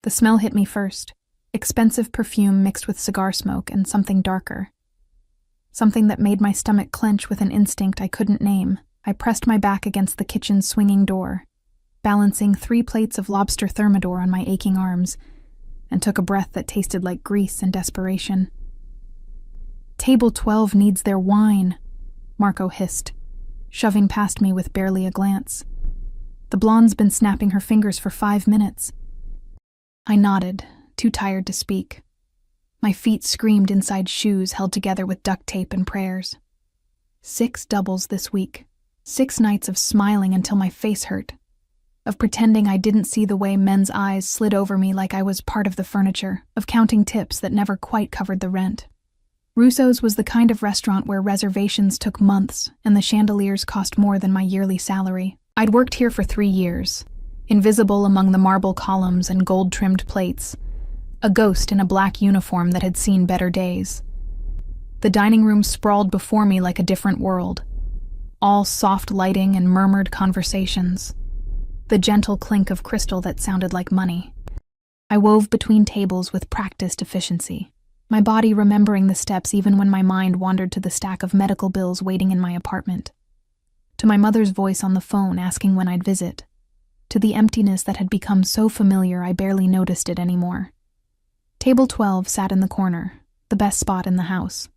The smell hit me first. Expensive perfume mixed with cigar smoke and something darker. Something that made my stomach clench with an instinct I couldn't name. I pressed my back against the kitchen's swinging door, balancing 3 plates of lobster thermidor on my aching arms, and took a breath that tasted like grease and desperation. "Table 12 needs their wine," Marco hissed, shoving past me with barely a glance. "The blonde's been snapping her fingers for 5 minutes." I nodded, too tired to speak. My feet screamed inside shoes held together with duct tape and prayers. 6 doubles this week. 6 nights of smiling until my face hurt. Of pretending I didn't see the way men's eyes slid over me like I was part of the furniture. Of counting tips that never quite covered the rent. Russo's was the kind of restaurant where reservations took months and the chandeliers cost more than my yearly salary. I'd worked here for 3 years, invisible among the marble columns and gold-trimmed plates, a ghost in a black uniform that had seen better days. The dining room sprawled before me like a different world, all soft lighting and murmured conversations, the gentle clink of crystal that sounded like money. I wove between tables with practiced efficiency, my body remembering the steps even when my mind wandered to the stack of medical bills waiting in my apartment, to my mother's voice on the phone asking when I'd visit, to the emptiness that had become so familiar I barely noticed it anymore. Table 12 sat in the corner, the best spot in the house.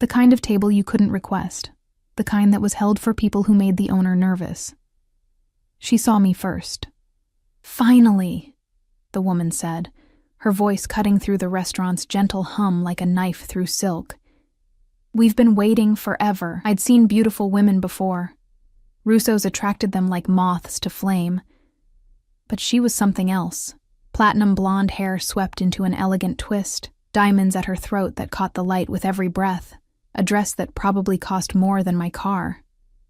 The kind of table you couldn't request, the kind that was held for people who made the owner nervous. She saw me first. "Finally," the woman said, her voice cutting through the restaurant's gentle hum like a knife through silk. "We've been waiting forever. I'd seen beautiful women before. Russo's attracted them like moths to flame. But she was something else. Platinum blonde hair swept into an elegant twist, diamonds at her throat that caught the light with every breath, a dress that probably cost more than my car.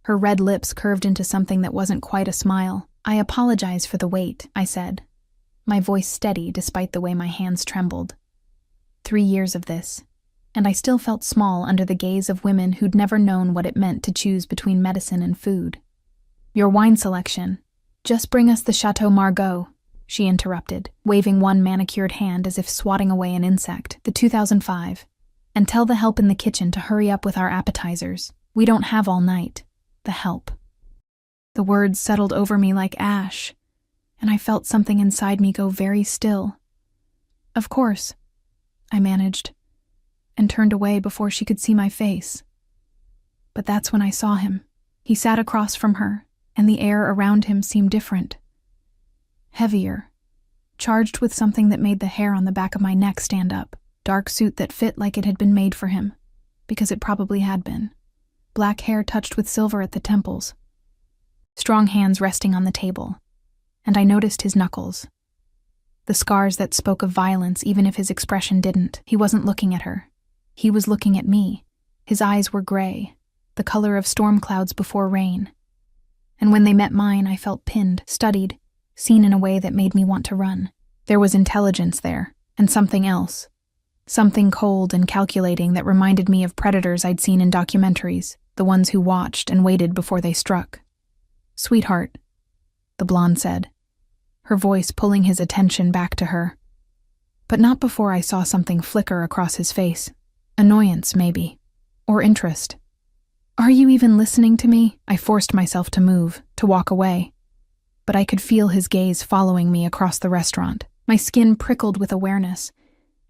Her red lips curved into something that wasn't quite a smile. "I apologize for the wait," I said, my voice steady despite the way my hands trembled. 3 years of this, and I still felt small under the gaze of women who'd never known what it meant to choose between medicine and food. "Your wine selection. Just bring us the Chateau Margaux," she interrupted, waving one manicured hand as if swatting away an insect, "the 2005. And tell the help in the kitchen to hurry up with our appetizers. We don't have all night. The help." The words settled over me like ash, and I felt something inside me go very still. "Of course," I managed, and turned away before she could see my face. But that's when I saw him. He sat across from her, and the air around him seemed different. Heavier, charged with something that made the hair on the back of my neck stand up. Dark suit that fit like it had been made for him, because it probably had been. Black hair touched with silver at the temples. Strong hands resting on the table, and I noticed his knuckles. The scars that spoke of violence even if his expression didn't. He wasn't looking at her. He was looking at me. His eyes were gray, the color of storm clouds before rain. And when they met mine, I felt pinned, studied, seen in a way that made me want to run. There was intelligence there, and something else. Something cold and calculating that reminded me of predators I'd seen in documentaries, the ones who watched and waited before they struck. "Sweetheart," the blonde said, her voice pulling his attention back to her. But not before I saw something flicker across his face. Annoyance, maybe. Or interest. "Are you even listening to me?" I forced myself to move, to walk away. But I could feel his gaze following me across the restaurant. My skin prickled with awareness,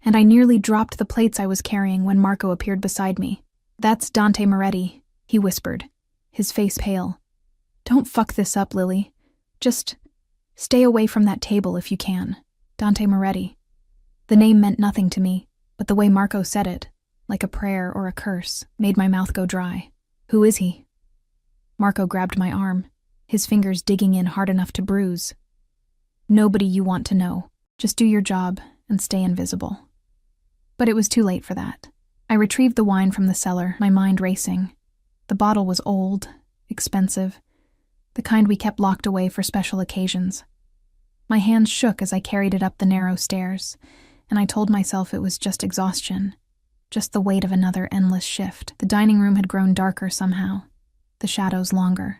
and I nearly dropped the plates I was carrying when Marco appeared beside me. "That's Dante Moretti," he whispered, his face pale. "Don't fuck this up, Lily. Just stay away from that table if you can. Dante Moretti." The name meant nothing to me, but the way Marco said it, like a prayer or a curse, made my mouth go dry. "Who is he?" Marco grabbed my arm, his fingers digging in hard enough to bruise. "Nobody you want to know. Just do your job and stay invisible." But it was too late for that. I retrieved the wine from the cellar, my mind racing. The bottle was old, expensive, the kind we kept locked away for special occasions. My hands shook as I carried it up the narrow stairs, and I told myself it was just exhaustion, just the weight of another endless shift. The dining room had grown darker somehow, the shadows longer.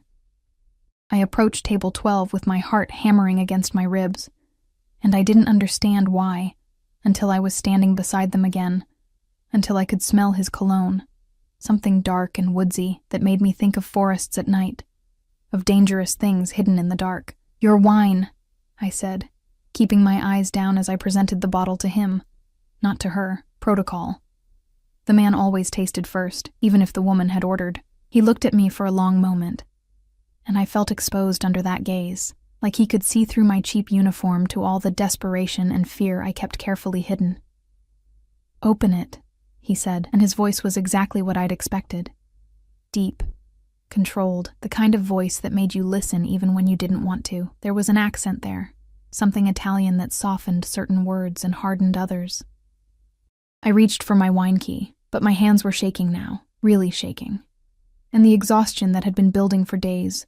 I approached table 12 with my heart hammering against my ribs, And I didn't understand why, until I was standing beside them again, until I could smell his cologne, something dark and woodsy that made me think of forests at night, of dangerous things hidden in the dark. "Your wine," I said, keeping my eyes down as I presented the bottle to him, not to her. Protocol. The man always tasted first, even if the woman had ordered. He looked at me for a long moment, and I felt exposed under that gaze, like he could see through my cheap uniform to all the desperation and fear I kept carefully hidden. "Open it," he said, and his voice was exactly what I'd expected. Deep, controlled, the kind of voice that made you listen even when you didn't want to. There was an accent there, something Italian that softened certain words and hardened others. I reached for my wine key, but my hands were shaking now, really shaking. And the exhaustion that had been building for days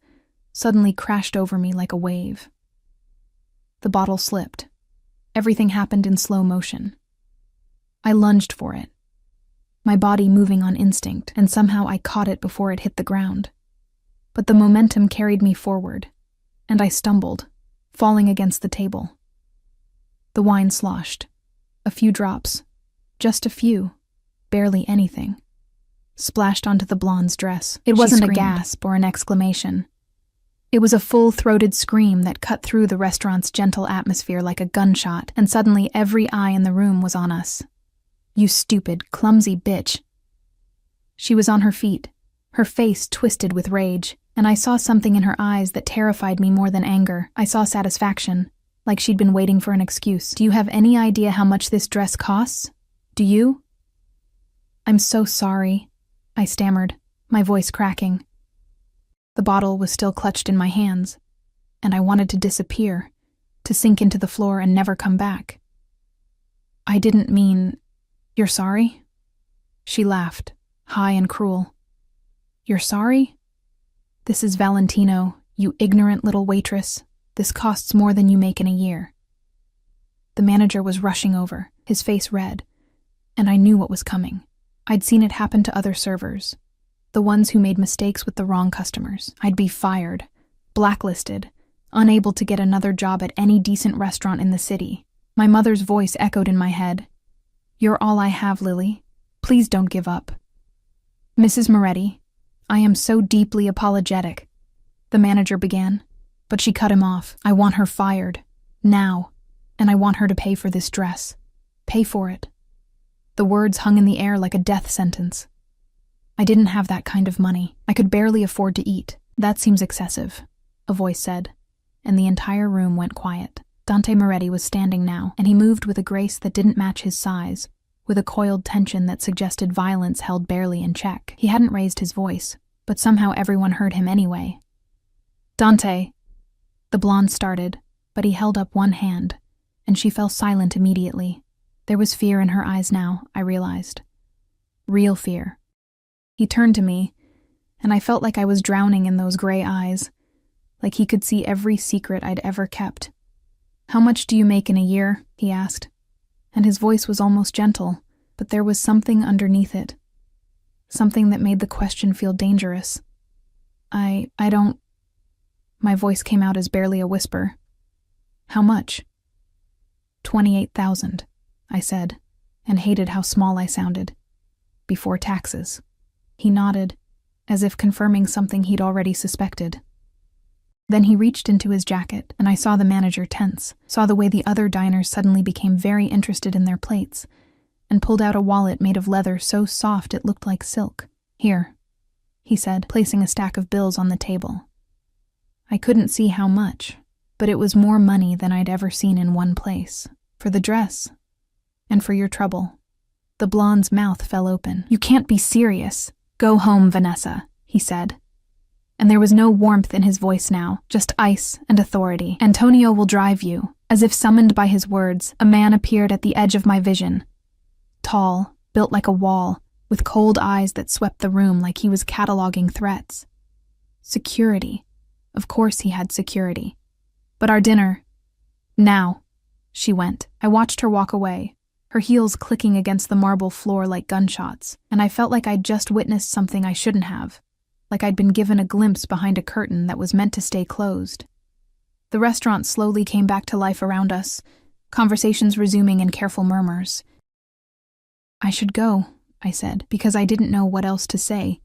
suddenly crashed over me like a wave. The bottle slipped. Everything happened in slow motion. I lunged for it, my body moving on instinct, and somehow I caught it before it hit the ground. But the momentum carried me forward, and I stumbled, falling against the table. The wine sloshed. A few drops, just a few, barely anything, splashed onto the blonde's dress. It wasn't a gasp or an exclamation. It was a full-throated scream that cut through the restaurant's gentle atmosphere like a gunshot, and suddenly every eye in the room was on us. "You stupid, clumsy bitch." She was on her feet, her face twisted with rage, and I saw something in her eyes that terrified me more than anger. I saw satisfaction, like she'd been waiting for an excuse. "Do you have any idea how much this dress costs? Do you?" "I'm so sorry," I stammered, my voice cracking. The bottle was still clutched in my hands, and I wanted to disappear, to sink into the floor and never come back. "I didn't mean... You're sorry?" She laughed, high and cruel. "You're sorry? This is Valentino, you ignorant little waitress. This costs more than you make in a year." The manager was rushing over, his face red, and I knew what was coming. I'd seen it happen to other servers, the ones who made mistakes with the wrong customers. I'd be fired, blacklisted, unable to get another job at any decent restaurant in the city. My mother's voice echoed in my head. "You're all I have, Lily. Please don't give up." "Mrs. Moretti, I am so deeply apologetic," the manager began, but she cut him off. "I want her fired, now, and I want her to pay for this dress. Pay for it." The words hung in the air like a death sentence. I didn't have that kind of money. I could barely afford to eat. "That seems excessive," a voice said, and the entire room went quiet. Dante Moretti was standing now, and he moved with a grace that didn't match his size, with a coiled tension that suggested violence held barely in check. He hadn't raised his voice, but somehow everyone heard him anyway. "Dante," the blonde started, but he held up one hand, and she fell silent immediately. There was fear in her eyes now, I realized. Real fear. He turned to me, and I felt like I was drowning in those gray eyes, like he could see every secret I'd ever kept. "How much do you make in a year?" he asked, and his voice was almost gentle, but there was something underneath it, something that made the question feel dangerous. I don't... My voice came out as barely a whisper. "How much?" 28,000, I said, and hated how small I sounded. "Before taxes." He nodded, as if confirming something he'd already suspected. Then he reached into his jacket, and I saw the manager tense, saw the way the other diners suddenly became very interested in their plates, and pulled out a wallet made of leather so soft it looked like silk. "Here," he said, placing a stack of bills on the table. I couldn't see how much, but it was more money than I'd ever seen in one place. "For the dress, and for your trouble." The blonde's mouth fell open. "You can't be serious." "Go home, Vanessa," he said. And there was no warmth in his voice now, just ice and authority. "Antonio will drive you." As if summoned by his words, a man appeared at the edge of my vision. Tall, built like a wall, with cold eyes that swept the room like he was cataloging threats. Security. Of course he had security. "But our dinner." "Now," she went. I watched her walk away, her heels clicking against the marble floor like gunshots, and I felt like I'd just witnessed something I shouldn't have, like I'd been given a glimpse behind a curtain that was meant to stay closed. The restaurant slowly came back to life around us, conversations resuming in careful murmurs. "I should go," I said, because I didn't know what else to say,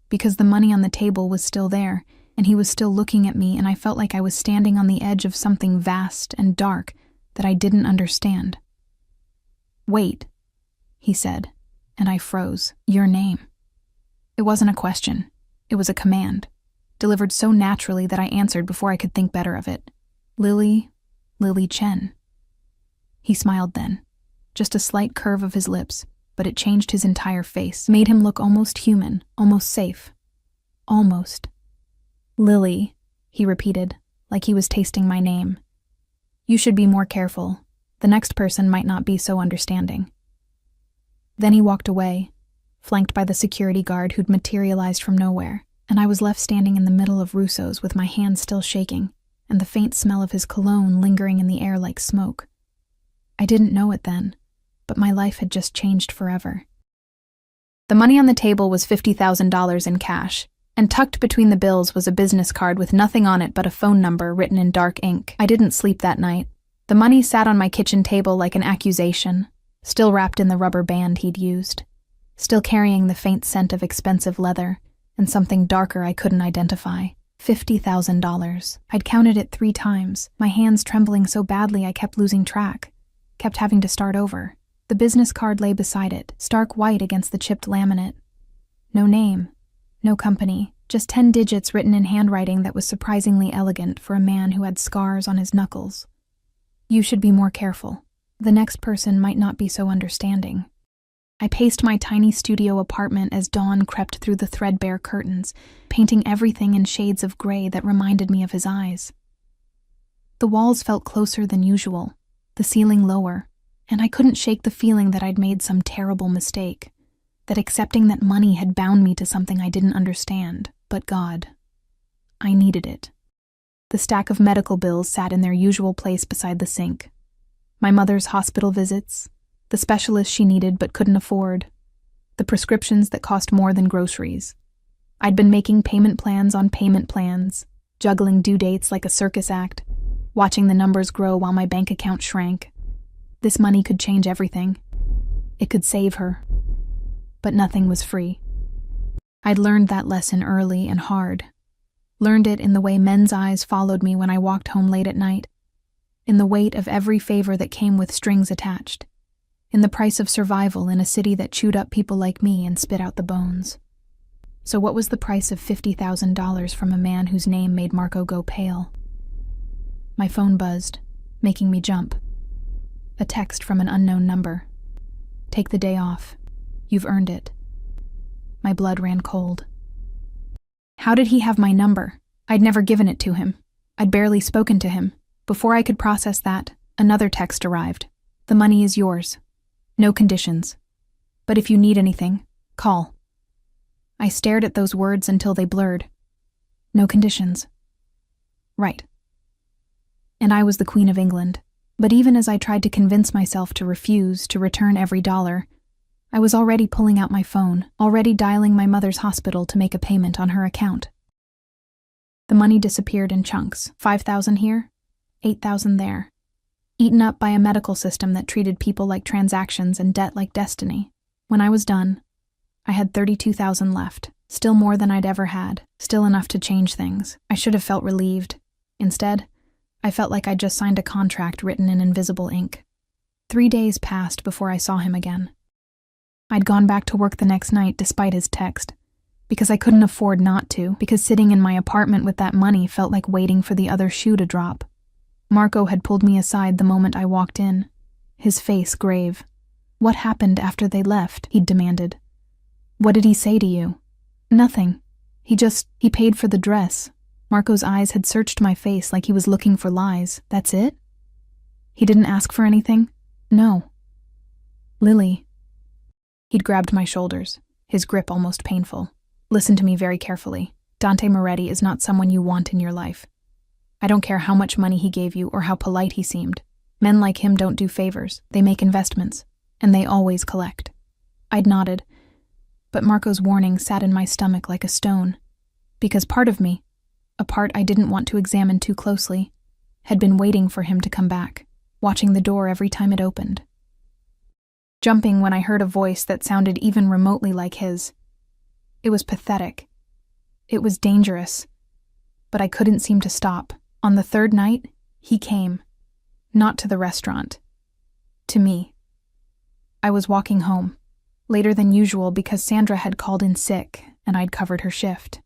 because the money on the table was still there, and he was still looking at me, and I felt like I was standing on the edge of something vast and dark that I didn't understand. "Wait," he said, and I froze. "Your name." It wasn't a question. It was a command, delivered so naturally that I answered before I could think better of it. Lily Chen. He smiled then, just a slight curve of his lips, but it changed his entire face, made him look almost human, almost safe. Almost. "Lily," he repeated, like he was tasting my name. "You should be more careful. The next person might not be so understanding." Then he walked away, flanked by the security guard who'd materialized from nowhere, and I was left standing in the middle of Russo's with my hands still shaking, and the faint smell of his cologne lingering in the air like smoke. I didn't know it then, but my life had just changed forever. The money on the table was $50,000 in cash, and tucked between the bills was a business card with nothing on it but a phone number written in dark ink. I didn't sleep that night. The money sat on my kitchen table like an accusation, still wrapped in the rubber band he'd used, still carrying the faint scent of expensive leather and something darker I couldn't identify. $50,000. I'd counted it 3 times, my hands trembling so badly I kept losing track, kept having to start over. The business card lay beside it, stark white against the chipped laminate. No name, no company, just 10 digits written in handwriting that was surprisingly elegant for a man who had scars on his knuckles. "You should be more careful. The next person might not be so understanding." I paced my tiny studio apartment as dawn crept through the threadbare curtains, painting everything in shades of gray that reminded me of his eyes. The walls felt closer than usual, the ceiling lower, and I couldn't shake the feeling that I'd made some terrible mistake, that accepting that money had bound me to something I didn't understand, but God, I needed it. The stack of medical bills sat in their usual place beside the sink. My mother's hospital visits, the specialist she needed but couldn't afford, the prescriptions that cost more than groceries. I'd been making payment plans on payment plans, juggling due dates like a circus act, watching the numbers grow while my bank account shrank. This money could change everything. It could save her. But nothing was free. I'd learned that lesson early and hard. Learned it in the way men's eyes followed me when I walked home late at night, in the weight of every favor that came with strings attached, in the price of survival in a city that chewed up people like me and spit out the bones. So what was the price of $50,000 from a man whose name made Marco go pale? My phone buzzed, making me jump. A text from an unknown number. "Take the day off. You've earned it." My blood ran cold. How did he have my number? I'd never given it to him. I'd barely spoken to him. Before I could process that, another text arrived. "The money is yours. No conditions. But if you need anything, call." I stared at those words until they blurred. No conditions. Right. And I was the Queen of England. But even as I tried to convince myself to refuse, to return every dollar, I was already pulling out my phone, already dialing my mother's hospital to make a payment on her account. The money disappeared in chunks. 5,000 here, 8,000 there. Eaten up by a medical system that treated people like transactions and debt like destiny. When I was done, I had 32,000 left, still more than I'd ever had, still enough to change things. I should have felt relieved. Instead, I felt like I'd just signed a contract written in invisible ink. 3 days passed before I saw him again. I'd gone back to work the next night despite his text, because I couldn't afford not to, because sitting in my apartment with that money felt like waiting for the other shoe to drop. Marco had pulled me aside the moment I walked in, his face grave. "What happened after they left?" he'd demanded. "What did he say to you?" "Nothing. He paid for the dress." Marco's eyes had searched my face like he was looking for lies. "That's it? He didn't ask for anything?" "No." "Lily." He'd grabbed my shoulders, his grip almost painful. "Listen to me very carefully. Dante Moretti is not someone you want in your life. I don't care how much money he gave you or how polite he seemed. Men like him don't do favors. They make investments, and they always collect." I'd nodded, but Marco's warning sat in my stomach like a stone, because part of me, a part I didn't want to examine too closely, had been waiting for him to come back. watching the door every time it opened. Jumping when I heard a voice that sounded even remotely like his. It was pathetic. It was dangerous. But I couldn't seem to stop. On the third night, he came. Not to the restaurant. To me. I was walking home, later than usual because Sandra had called in sick and I'd covered her shift.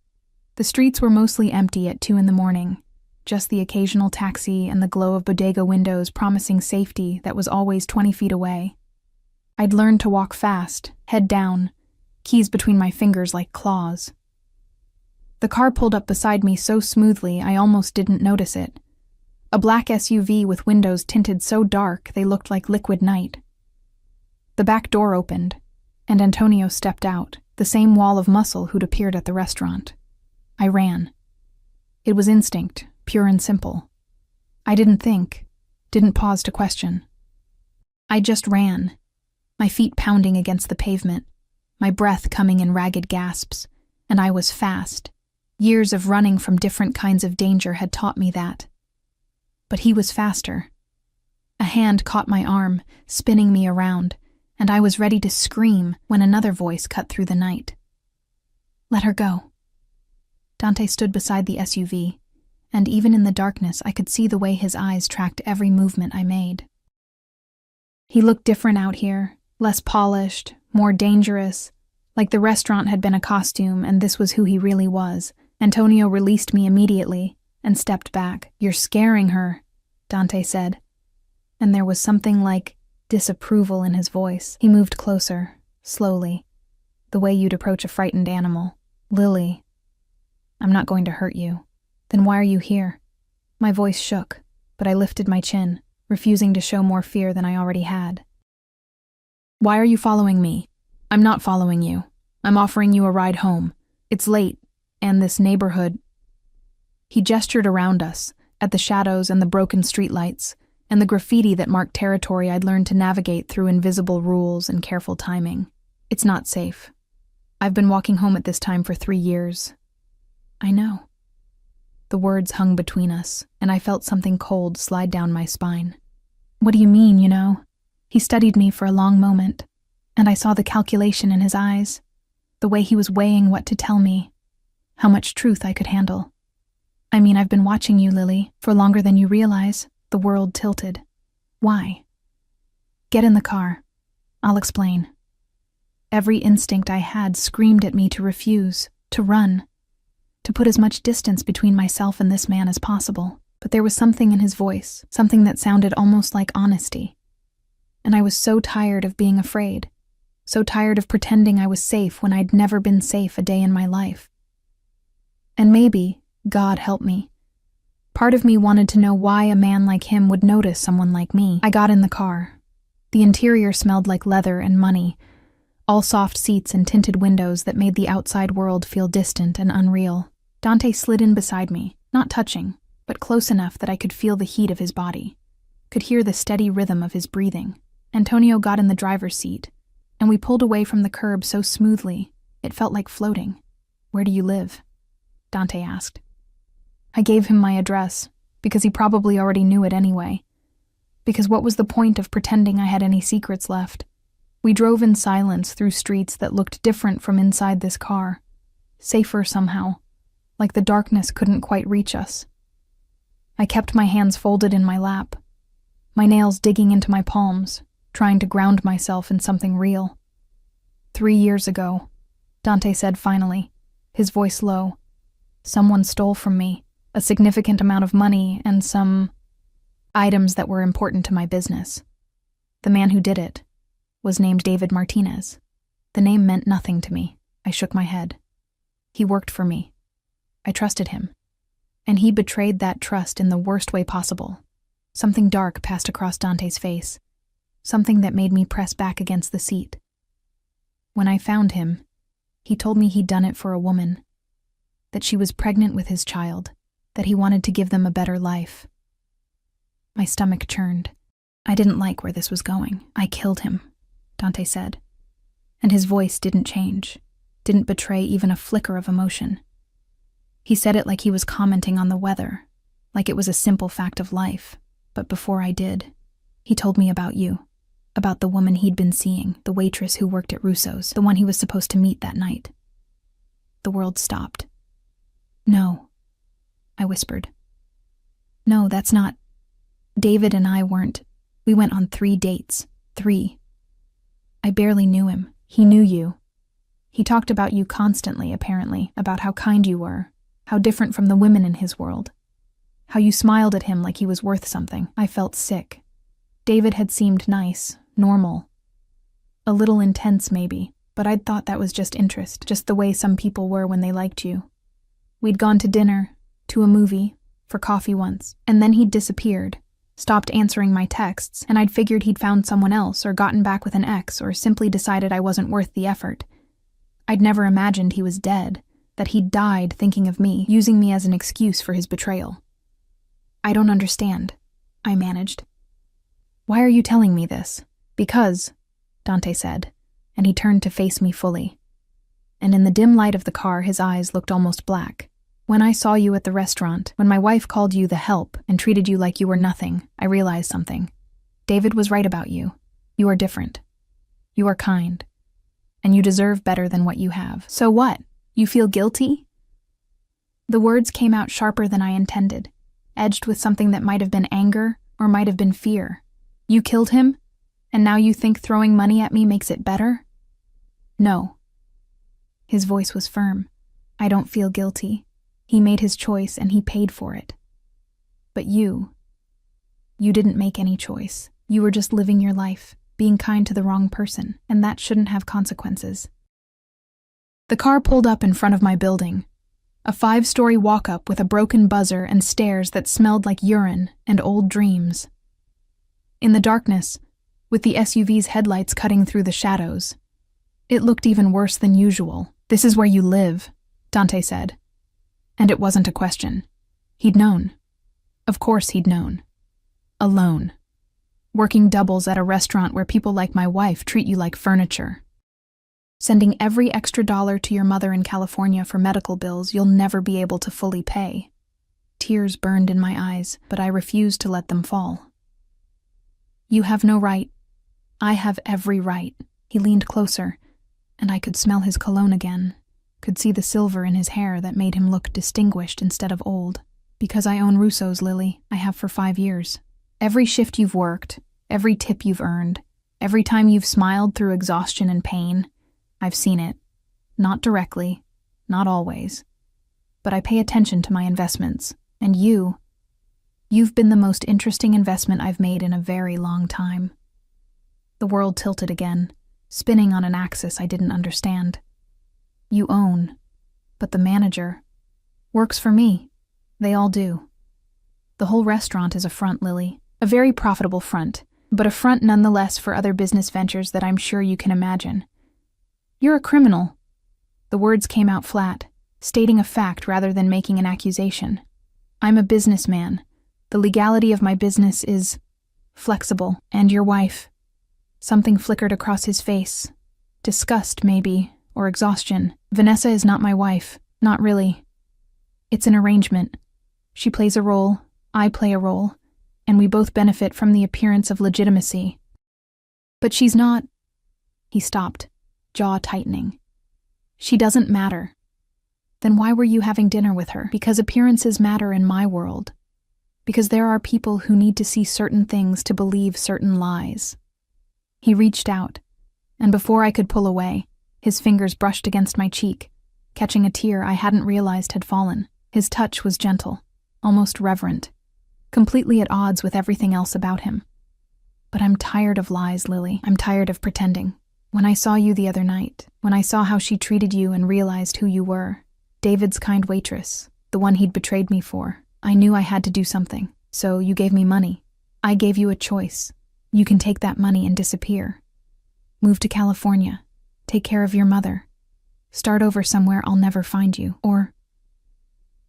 The streets were mostly empty at 2 a.m, just the occasional taxi and the glow of bodega windows promising safety that was always 20 feet away. I'd learned to walk fast, head down, keys between my fingers like claws. The car pulled up beside me so smoothly I almost didn't notice it. A black SUV with windows tinted so dark they looked like liquid night. The back door opened, and Antonio stepped out, the same wall of muscle who'd appeared at the restaurant. I ran. It was instinct, pure and simple. I didn't think, didn't pause to question. I just ran, my feet pounding against the pavement, my breath coming in ragged gasps, and I was fast. Years of running from different kinds of danger had taught me that. But he was faster. A hand caught my arm, spinning me around, and I was ready to scream when another voice cut through the night. Let her go. Dante stood beside the SUV, and even in the darkness I could see the way his eyes tracked every movement I made. He looked different out here, less polished, more dangerous, like the restaurant had been a costume and this was who he really was. Antonio released me immediately and stepped back. You're scaring her, Dante said, and there was something like disapproval in his voice. He moved closer, slowly, the way you'd approach a frightened animal. Lily, I'm not going to hurt you. Then why are you here? My voice shook, but I lifted my chin, refusing to show more fear than I already had. Why are you following me? I'm not following you. I'm offering you a ride home. It's late, and this neighborhood... He gestured around us, at the shadows and the broken streetlights, and the graffiti that marked territory I'd learned to navigate through invisible rules and careful timing. It's not safe. I've been walking home at this time for 3 years. I know. The words hung between us, and I felt something cold slide down my spine. What do you mean, you know? He studied me for a long moment, and I saw the calculation in his eyes, the way he was weighing what to tell me, how much truth I could handle. I mean, I've been watching you, Lily, for longer than you realize. The world tilted. Why? Get in the car. I'll explain. Every instinct I had screamed at me to refuse, to run, to put as much distance between myself and this man as possible. But there was something in his voice, something that sounded almost like honesty. And I was so tired of being afraid, so tired of pretending I was safe when I'd never been safe a day in my life. And maybe, God help me, part of me wanted to know why a man like him would notice someone like me. I got in the car. The interior smelled like leather and money, all soft seats and tinted windows that made the outside world feel distant and unreal. Dante slid in beside me, not touching, but close enough that I could feel the heat of his body, could hear the steady rhythm of his breathing. Antonio got in the driver's seat, and we pulled away from the curb so smoothly, it felt like floating. Where do you live? Dante asked. I gave him my address, because he probably already knew it anyway. Because what was the point of pretending I had any secrets left? We drove in silence through streets that looked different from inside this car, safer somehow, like the darkness couldn't quite reach us. I kept my hands folded in my lap, my nails digging into my palms, trying to ground myself in something real. 3 years ago, Dante said finally, his voice low, someone stole from me a significant amount of money and some items that were important to my business. The man who did it was named David Martinez. The name meant nothing to me. I shook my head. He worked for me. I trusted him. And he betrayed that trust in the worst way possible. Something dark passed across Dante's face, something that made me press back against the seat. When I found him, he told me he'd done it for a woman, that she was pregnant with his child, that he wanted to give them a better life. My stomach churned. I didn't like where this was going. I killed him, Dante said. And his voice didn't change, didn't betray even a flicker of emotion. He said it like he was commenting on the weather, like it was a simple fact of life. But before I did, He told me about you, about the woman he'd been seeing, the waitress who worked at Russo's, the one he was supposed to meet that night. The world stopped. No, I whispered. No, that's not. David and I weren't. We went on 3 dates. 3. I barely knew him. He knew you. He talked about you constantly, apparently, about how kind you were, how different from the women in his world, how you smiled at him like he was worth something. I felt sick. David had seemed nice, normal. A little intense, maybe, but I'd thought that was just interest, just the way some people were when they liked you. We'd gone to dinner, to a movie, for coffee once, and then he'd disappeared, stopped answering my texts, and I'd figured he'd found someone else or gotten back with an ex or simply decided I wasn't worth the effort. I'd never imagined he was dead, that he'd died thinking of me, using me as an excuse for his betrayal. I don't understand, I managed. Why are you telling me this? Because, Dante said, and he turned to face me fully. And in the dim light of the car, his eyes looked almost black. When I saw you at the restaurant, when my wife called you the help and treated you like you were nothing, I realized something. David was right about you. You are different. You are kind. And you deserve better than what you have. So what? You feel guilty? The words came out sharper than I intended, edged with something that might have been anger or might have been fear. You killed him, and now you think throwing money at me makes it better? No. His voice was firm. I don't feel guilty. He made his choice and he paid for it. But you didn't make any choice. You were just living your life, being kind to the wrong person, and that shouldn't have consequences. The car pulled up in front of my building, a 5-story walk-up with a broken buzzer and stairs that smelled like urine and old dreams. In the darkness, with the SUV's headlights cutting through the shadows, it looked even worse than usual. This is where you live, Dante said. And it wasn't a question. He'd known. Of course he'd known. Alone. Working doubles at a restaurant where people like my wife treat you like furniture. Sending every extra dollar to your mother in California for medical bills you'll never be able to fully pay. Tears burned in my eyes, but I refused to let them fall. You have no right. I have every right. He leaned closer, and I could smell his cologne again, could see the silver in his hair that made him look distinguished instead of old. Because I own Russo's, Lily. I have for 5 years. Every shift you've worked, every tip you've earned, every time you've smiled through exhaustion and pain, I've seen it. Not directly, not always. But I pay attention to my investments, and you've been the most interesting investment I've made in a very long time. The world tilted again, spinning on an axis I didn't understand. You own, but the manager works for me. They all do. The whole restaurant is a front, Lily. A very profitable front, but a front nonetheless for other business ventures that I'm sure you can imagine. You're a criminal. The words came out flat, stating a fact rather than making an accusation. I'm a businessman. The legality of my business is flexible. And your wife. Something flickered across his face. Disgust, maybe, or exhaustion. Vanessa is not my wife. Not really. It's an arrangement. She plays a role, I play a role, and we both benefit from the appearance of legitimacy. But she's not. He stopped, jaw tightening. She doesn't matter. Then why were you having dinner with her? Because appearances matter in my world. Because there are people who need to see certain things to believe certain lies. He reached out, and before I could pull away, his fingers brushed against my cheek, catching a tear I hadn't realized had fallen. His touch was gentle, almost reverent, completely at odds with everything else about him. But I'm tired of lies, Lily. I'm tired of pretending. When I saw you the other night, when I saw how she treated you and realized who you were, David's kind waitress, the one he'd betrayed me for, I knew I had to do something. So you gave me money. I gave you a choice. You can take that money and disappear. Move to California. Take care of your mother. Start over somewhere I'll never find you. Or...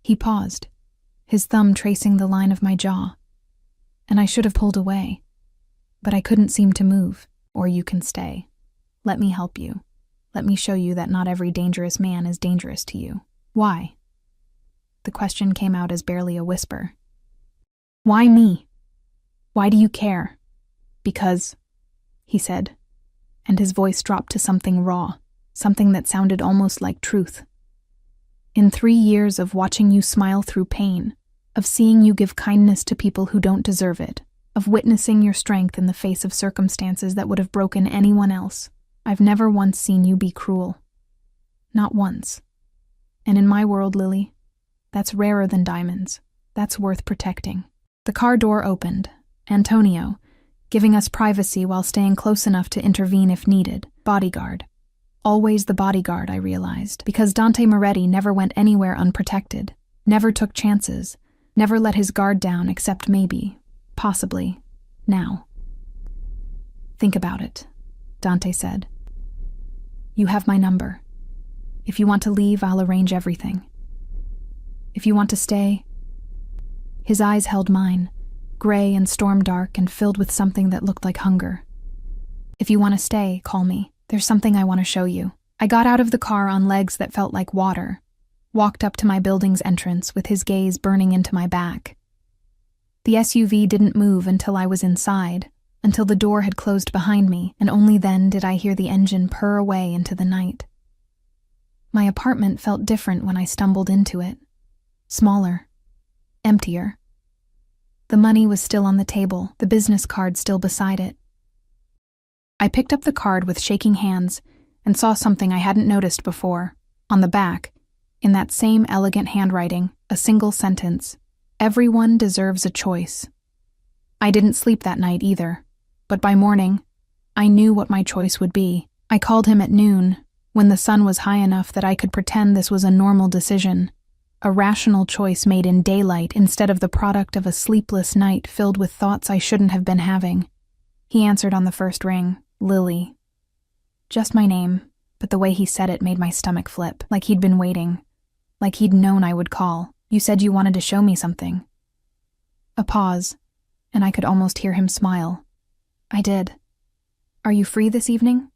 He paused, his thumb tracing the line of my jaw. And I should have pulled away. But I couldn't seem to move. Or you can stay. Let me help you. Let me show you that not every dangerous man is dangerous to you. Why? The question came out as barely a whisper. Why me? Why do you care? Because, he said, and his voice dropped to something raw, something that sounded almost like truth. In 3 years of watching you smile through pain, of seeing you give kindness to people who don't deserve it, of witnessing your strength in the face of circumstances that would have broken anyone else, I've never once seen you be cruel. Not once. And in my world, Lily, that's rarer than diamonds. That's worth protecting. The car door opened. Antonio, giving us privacy while staying close enough to intervene if needed. Bodyguard. Always the bodyguard, I realized, because Dante Moretti never went anywhere unprotected, never took chances, never let his guard down except maybe, possibly, now. Think about it, Dante said. You have my number. If you want to leave, I'll arrange everything. If you want to stay... His eyes held mine, gray and storm-dark and filled with something that looked like hunger. If you want to stay, call me. There's something I want to show you. I got out of the car on legs that felt like water, walked up to my building's entrance with his gaze burning into my back. The SUV didn't move until I was inside, until the door had closed behind me, and only then did I hear the engine purr away into the night. My apartment felt different when I stumbled into it. Smaller. Emptier. The money was still on the table, the business card still beside it. I picked up the card with shaking hands and saw something I hadn't noticed before. On the back, in that same elegant handwriting, a single sentence: everyone deserves a choice. I didn't sleep that night either, but by morning, I knew what my choice would be. I called him at noon, when the sun was high enough that I could pretend this was a normal decision, a rational choice made in daylight instead of the product of a sleepless night filled with thoughts I shouldn't have been having. He answered on the first ring, Lily. Just my name, but the way he said it made my stomach flip, like he'd been waiting, like he'd known I would call. You said you wanted to show me something. A pause, and I could almost hear him smile. I did. Are you free this evening?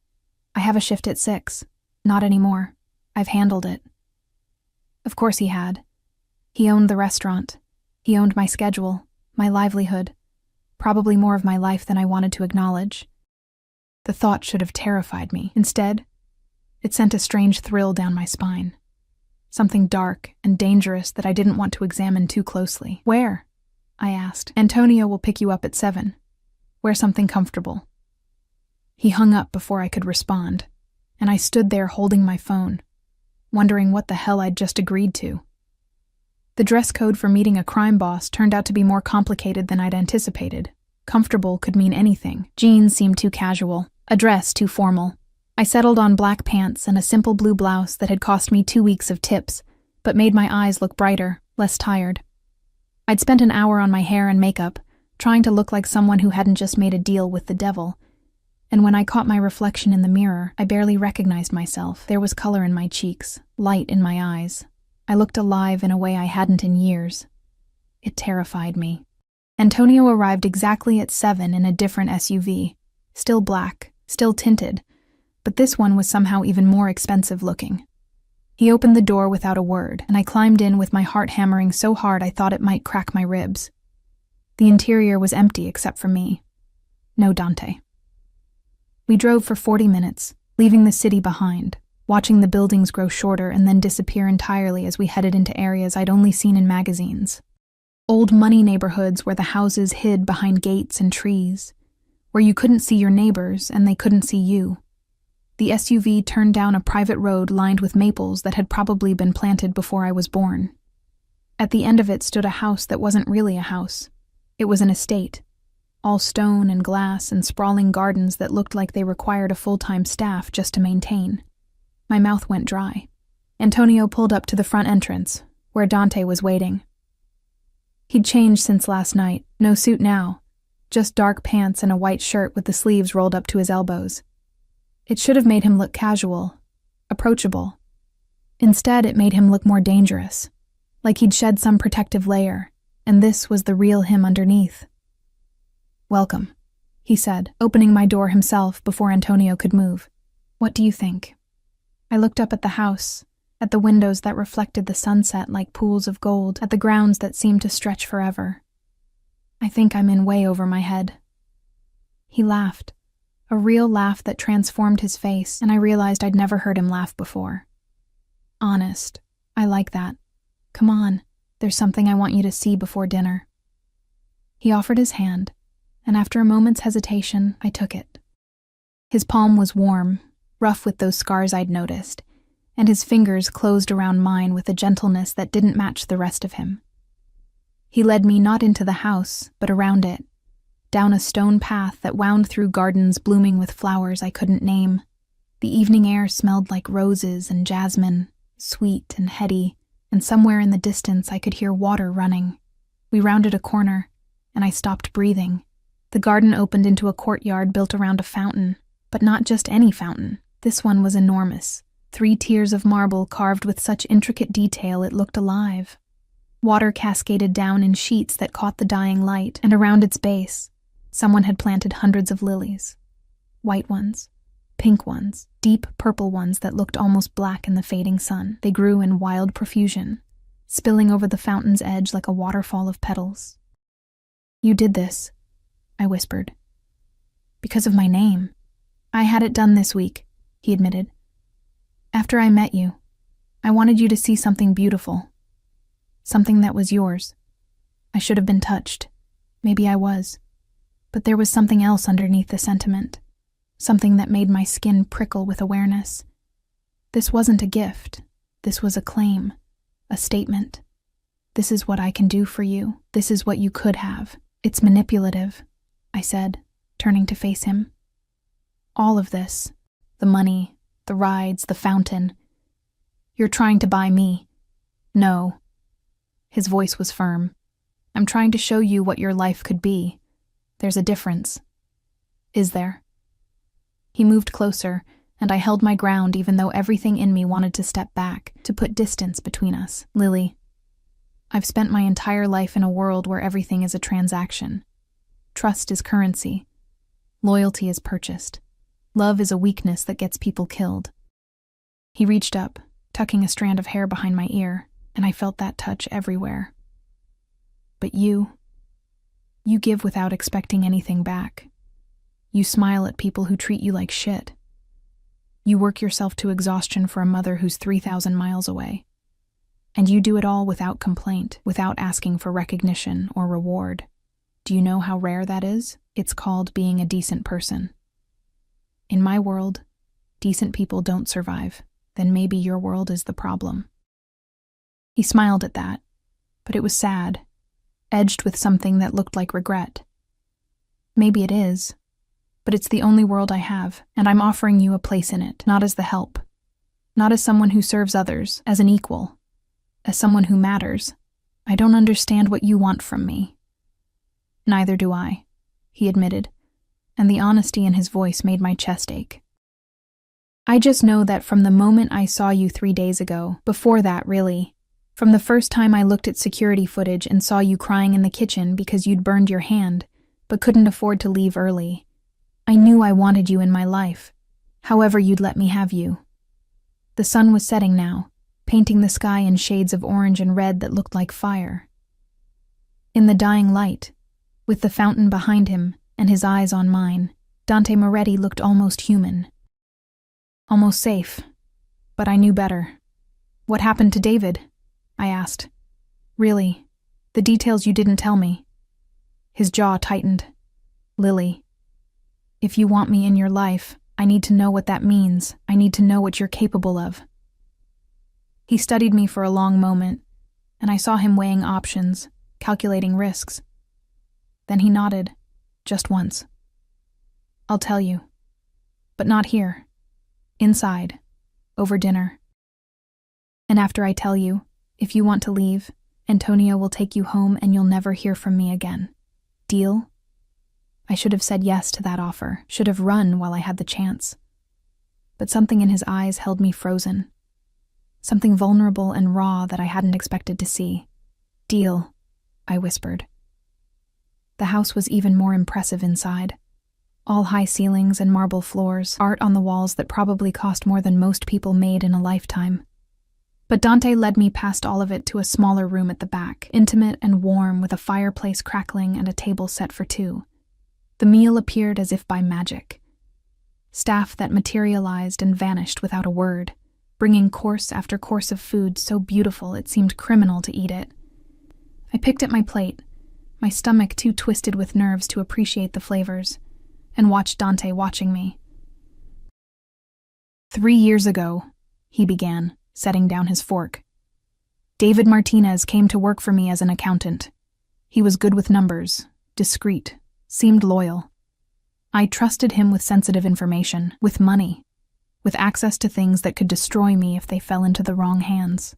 I have a shift at 6. Not anymore. I've handled it. Of course he had. He owned the restaurant. He owned my schedule, my livelihood, probably more of my life than I wanted to acknowledge. The thought should have terrified me. Instead, it sent a strange thrill down my spine. Something dark and dangerous that I didn't want to examine too closely. Where? I asked. Antonio will pick you up at 7. Wear something comfortable. He hung up before I could respond, and I stood there holding my phone, wondering what the hell I'd just agreed to. The dress code for meeting a crime boss turned out to be more complicated than I'd anticipated. Comfortable could mean anything. Jeans seemed too casual, a dress too formal. I settled on black pants and a simple blue blouse that had cost me 2 weeks of tips, but made my eyes look brighter, less tired. I'd spent an hour on my hair and makeup, trying to look like someone who hadn't just made a deal with the devil. And when I caught my reflection in the mirror, I barely recognized myself. There was color in my cheeks, light in my eyes. I looked alive in a way I hadn't in years. It terrified me. Antonio arrived exactly at 7 in a different SUV. Still black, still tinted, but this one was somehow even more expensive looking. He opened the door without a word, and I climbed in with my heart hammering so hard I thought it might crack my ribs. The interior was empty except for me. No Dante. We drove for 40 minutes, leaving the city behind, watching the buildings grow shorter and then disappear entirely as we headed into areas I'd only seen in magazines. Old money neighborhoods where the houses hid behind gates and trees, where you couldn't see your neighbors and they couldn't see you. The SUV turned down a private road lined with maples that had probably been planted before I was born. At the end of it stood a house that wasn't really a house. It was an estate, all stone and glass and sprawling gardens that looked like they required a full-time staff just to maintain. My mouth went dry. Antonio pulled up to the front entrance, where Dante was waiting. He'd changed since last night, no suit now, just dark pants and a white shirt with the sleeves rolled up to his elbows. It should have made him look casual, approachable. Instead, it made him look more dangerous, like he'd shed some protective layer, and this was the real him underneath. Welcome, he said, opening my door himself before Antonio could move. What do you think? I looked up at the house, at the windows that reflected the sunset like pools of gold, at the grounds that seemed to stretch forever. I think I'm in way over my head. He laughed, a real laugh that transformed his face, and I realized I'd never heard him laugh before. Honest, I like that. Come on, there's something I want you to see before dinner. He offered his hand, and after a moment's hesitation, I took it. His palm was warm, rough with those scars I'd noticed, and his fingers closed around mine with a gentleness that didn't match the rest of him. He led me not into the house, but around it, down a stone path that wound through gardens blooming with flowers I couldn't name. The evening air smelled like roses and jasmine, sweet and heady, and somewhere in the distance I could hear water running. We rounded a corner, and I stopped breathing. The garden opened into a courtyard built around a fountain, but not just any fountain. This one was enormous, 3 tiers of marble carved with such intricate detail it looked alive. Water cascaded down in sheets that caught the dying light, and around its base, someone had planted hundreds of lilies. White ones, pink ones, deep purple ones that looked almost black in the fading sun. They grew in wild profusion, spilling over the fountain's edge like a waterfall of petals. "You did this," I whispered. "Because of my name. I had it done this week," he admitted. "After I met you, I wanted you to see something beautiful. Something that was yours. I should have been touched. Maybe I was. But there was something else underneath the sentiment. Something that made my skin prickle with awareness. This wasn't a gift. This was a claim. A statement. This is what I can do for you. This is what you could have. It's manipulative," I said, turning to face him. "All of this. The money, the rides, the fountain. You're trying to buy me." "No." His voice was firm. "I'm trying to show you what your life could be. There's a difference." "Is there?" He moved closer, and I held my ground even though everything in me wanted to step back, to put distance between us. "Lily, I've spent my entire life in a world where everything is a transaction. Trust is currency. Loyalty is purchased. Love is a weakness that gets people killed." He reached up, tucking a strand of hair behind my ear, and I felt that touch everywhere. "But you give without expecting anything back. You smile at people who treat you like shit. You work yourself to exhaustion for a mother who's 3,000 miles away. And you do it all without complaint, without asking for recognition or reward. Do you know how rare that is? It's called being a decent person. In my world, decent people don't survive. Then maybe your world is the problem." He smiled at that, but it was sad, edged with something that looked like regret. "Maybe it is, but it's the only world I have, and I'm offering you a place in it, not as the help, not as someone who serves others, as an equal, as someone who matters. I don't understand what you want from me." "Neither do I," he admitted, and the honesty in his voice made my chest ache. "I just know that from the moment I saw you 3 days ago, before that really, from the first time I looked at security footage and saw you crying in the kitchen because you'd burned your hand, but couldn't afford to leave early, I knew I wanted you in my life, however you'd let me have you." The sun was setting now, painting the sky in shades of orange and red that looked like fire. In the dying light, with the fountain behind him and his eyes on mine, Dante Moretti looked almost human. Almost safe, but I knew better. "What happened to David?" I asked. "Really, the details you didn't tell me." His jaw tightened. "Lily, if you want me in your life, I need to know what that means. I need to know what you're capable of." He studied me for a long moment, and I saw him weighing options, calculating risks. Then he nodded, just once. "I'll tell you, but not here. Inside, over dinner. And after I tell you, if you want to leave, Antonio will take you home and you'll never hear from me again. Deal?" I should have said yes to that offer, should have run while I had the chance. But something in his eyes held me frozen. Something vulnerable and raw that I hadn't expected to see. "Deal," I whispered. The house was even more impressive inside. All high ceilings and marble floors, art on the walls that probably cost more than most people made in a lifetime. But Dante led me past all of it to a smaller room at the back, intimate and warm with a fireplace crackling and a table set for 2. The meal appeared as if by magic. Staff that materialized and vanished without a word, bringing course after course of food so beautiful it seemed criminal to eat it. I picked at my plate, my stomach too twisted with nerves to appreciate the flavors, and watched Dante watching me. 3 years ago, he began, setting down his fork. David Martinez came to work for me as an accountant. He was good with numbers, discreet, seemed loyal. I trusted him with sensitive information, with money, with access to things that could destroy me if they fell into the wrong hands.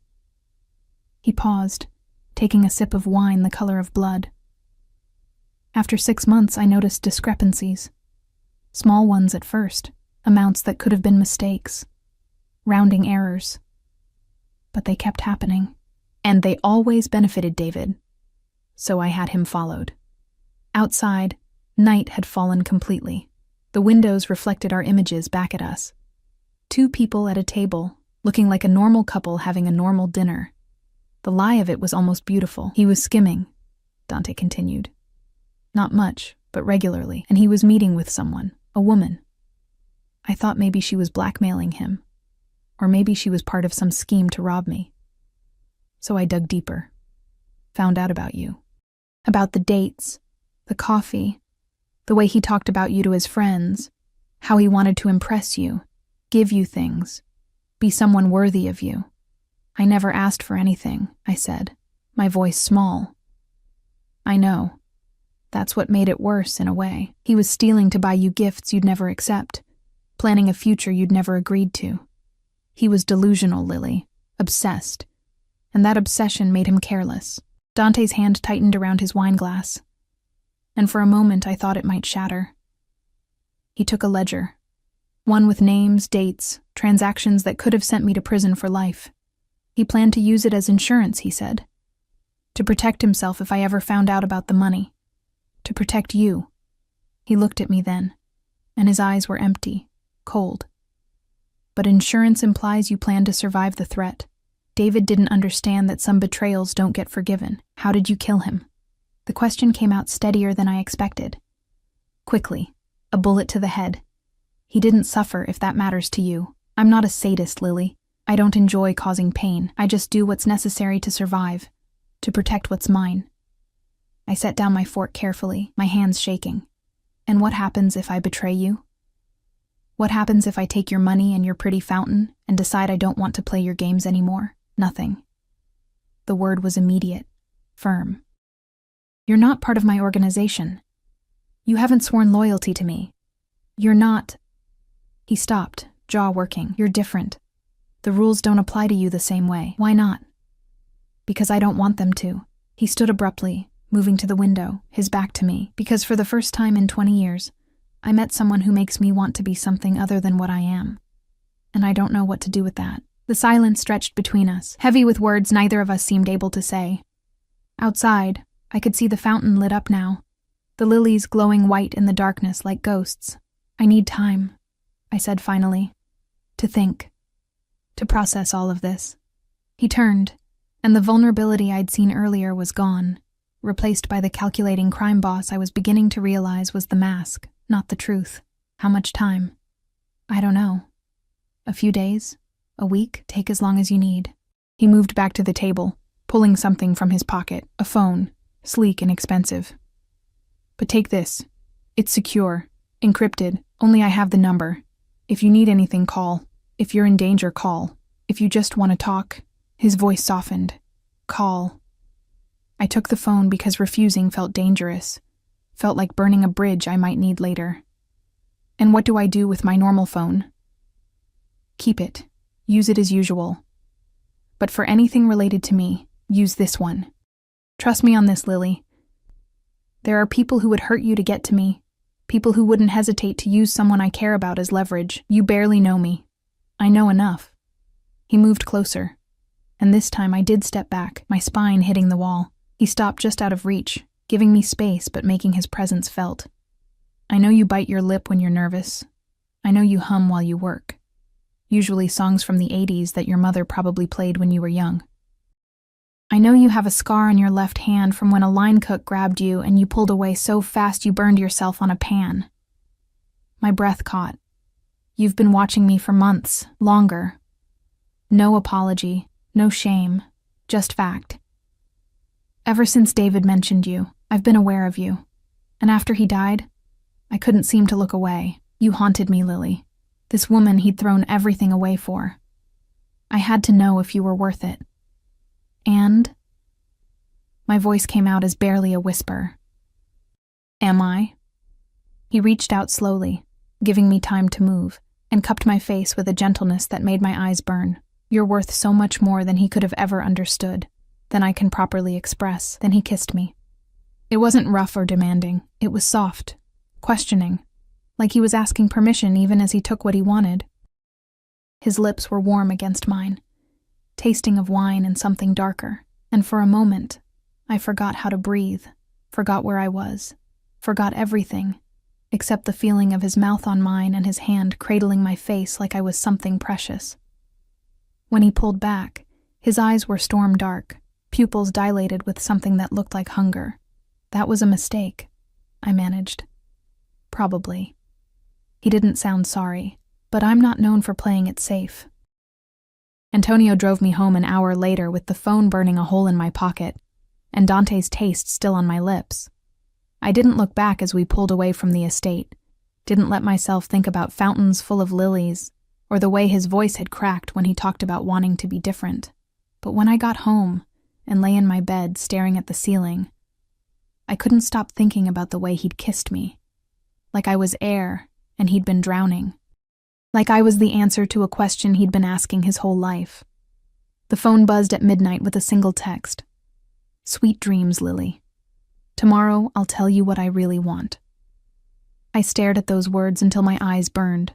He paused, taking a sip of wine the color of blood. After 6 months, I noticed discrepancies. Small ones at first, amounts that could have been mistakes, rounding errors. But they kept happening, and they always benefited David. So I had him followed. Outside, night had fallen completely. The windows reflected our images back at us. 2 people at a table, looking like a normal couple having a normal dinner. The lie of it was almost beautiful. He was skimming, Dante continued. Not much, but regularly, and he was meeting with someone, a woman. I thought maybe she was blackmailing him, or maybe she was part of some scheme to rob me. So I dug deeper. Found out about you. About the dates, the coffee, the way he talked about you to his friends, how he wanted to impress you, give you things, be someone worthy of you. I never asked for anything, I said, my voice small. I know. That's what made it worse in a way. He was stealing to buy you gifts you'd never accept, planning a future you'd never agreed to. He was delusional, Lily, obsessed, and that obsession made him careless. Dante's hand tightened around his wine glass, and for a moment I thought it might shatter. He took a ledger, one with names, dates, transactions that could have sent me to prison for life. He planned to use it as insurance, he said, to protect himself if I ever found out about the money, to protect you. He looked at me then, and his eyes were empty, cold. But insurance implies you plan to survive the threat. David didn't understand that some betrayals don't get forgiven. How did you kill him? The question came out steadier than I expected. Quickly, a bullet to the head. He didn't suffer, if that matters to you. I'm not a sadist, Lily. I don't enjoy causing pain. I just do what's necessary to survive, to protect what's mine. I set down my fork carefully, my hands shaking. And what happens if I betray you? What happens if I take your money and your pretty fountain and decide I don't want to play your games anymore? Nothing. The word was immediate, firm. You're not part of my organization. You haven't sworn loyalty to me. You're not... He stopped, jaw working. You're different. The rules don't apply to you the same way. Why not? Because I don't want them to. He stood abruptly, moving to the window, his back to me, because for the first time in 20 years, I met someone who makes me want to be something other than what I am. And I don't know what to do with that. The silence stretched between us, heavy with words neither of us seemed able to say. Outside, I could see the fountain lit up now, the lilies glowing white in the darkness like ghosts. I need time, I said finally, to think, to process all of this. He turned, and the vulnerability I'd seen earlier was gone, replaced by the calculating crime boss I was beginning to realize was the mask, not the truth. How much time? I don't know. A few days? A week? Take as long as you need. He moved back to the table, pulling something from his pocket, a phone, sleek and expensive. But take this. It's secure, encrypted, only I have the number. If you need anything, call. If you're in danger, call. If you just want to talk. His voice softened. Call. I took the phone because refusing felt dangerous. Felt like burning a bridge I might need later. And what do I do with my normal phone? Keep it. Use it as usual. But for anything related to me, use this one. Trust me on this, Lily. There are people who would hurt you to get to me. People who wouldn't hesitate to use someone I care about as leverage. You barely know me. I know enough. He moved closer. And this time I did step back, my spine hitting the wall. He stopped just out of reach, giving me space but making his presence felt. I know you bite your lip when you're nervous. I know you hum while you work. Usually songs from the 80s that your mother probably played when you were young. I know you have a scar on your left hand from when a line cook grabbed you and you pulled away so fast you burned yourself on a pan. My breath caught. You've been watching me for months, longer. No apology, no shame, just fact. Ever since David mentioned you, I've been aware of you. And after he died, I couldn't seem to look away. You haunted me, Lily. This woman he'd thrown everything away for. I had to know if you were worth it. And? My voice came out as barely a whisper. Am I? He reached out slowly, giving me time to move, and cupped my face with a gentleness that made my eyes burn. You're worth so much more than he could have ever understood, than I can properly express. Then he kissed me. It wasn't rough or demanding. It was soft, questioning, like he was asking permission even as he took what he wanted. His lips were warm against mine, tasting of wine and something darker, and for a moment, I forgot how to breathe, forgot where I was, forgot everything, except the feeling of his mouth on mine and his hand cradling my face like I was something precious. When he pulled back, his eyes were storm dark, pupils dilated with something that looked like hunger. That was a mistake, I managed. Probably. He didn't sound sorry, but I'm not known for playing it safe. Antonio drove me home an hour later with the phone burning a hole in my pocket, and Dante's taste still on my lips. I didn't look back as we pulled away from the estate, didn't let myself think about fountains full of lilies, or the way his voice had cracked when he talked about wanting to be different. But when I got home and lay in my bed staring at the ceiling, I couldn't stop thinking about the way he'd kissed me, like I was air and he'd been drowning, like I was the answer to a question he'd been asking his whole life. The phone buzzed at midnight with a single text. Sweet dreams, Lily. Tomorrow I'll tell you what I really want. I stared at those words until my eyes burned,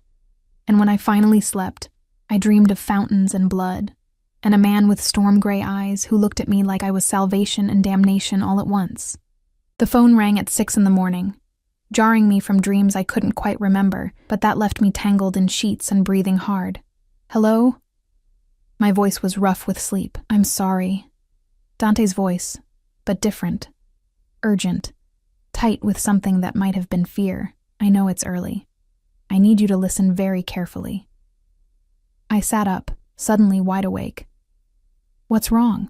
and when I finally slept, I dreamed of fountains and blood, and a man with storm-gray eyes who looked at me like I was salvation and damnation all at once. The phone rang at 6 a.m, jarring me from dreams I couldn't quite remember, but that left me tangled in sheets and breathing hard. Hello? My voice was rough with sleep. I'm sorry. Dante's voice, but different. Urgent. Tight with something that might have been fear. I know it's early. I need you to listen very carefully. I sat up, suddenly wide awake. What's wrong?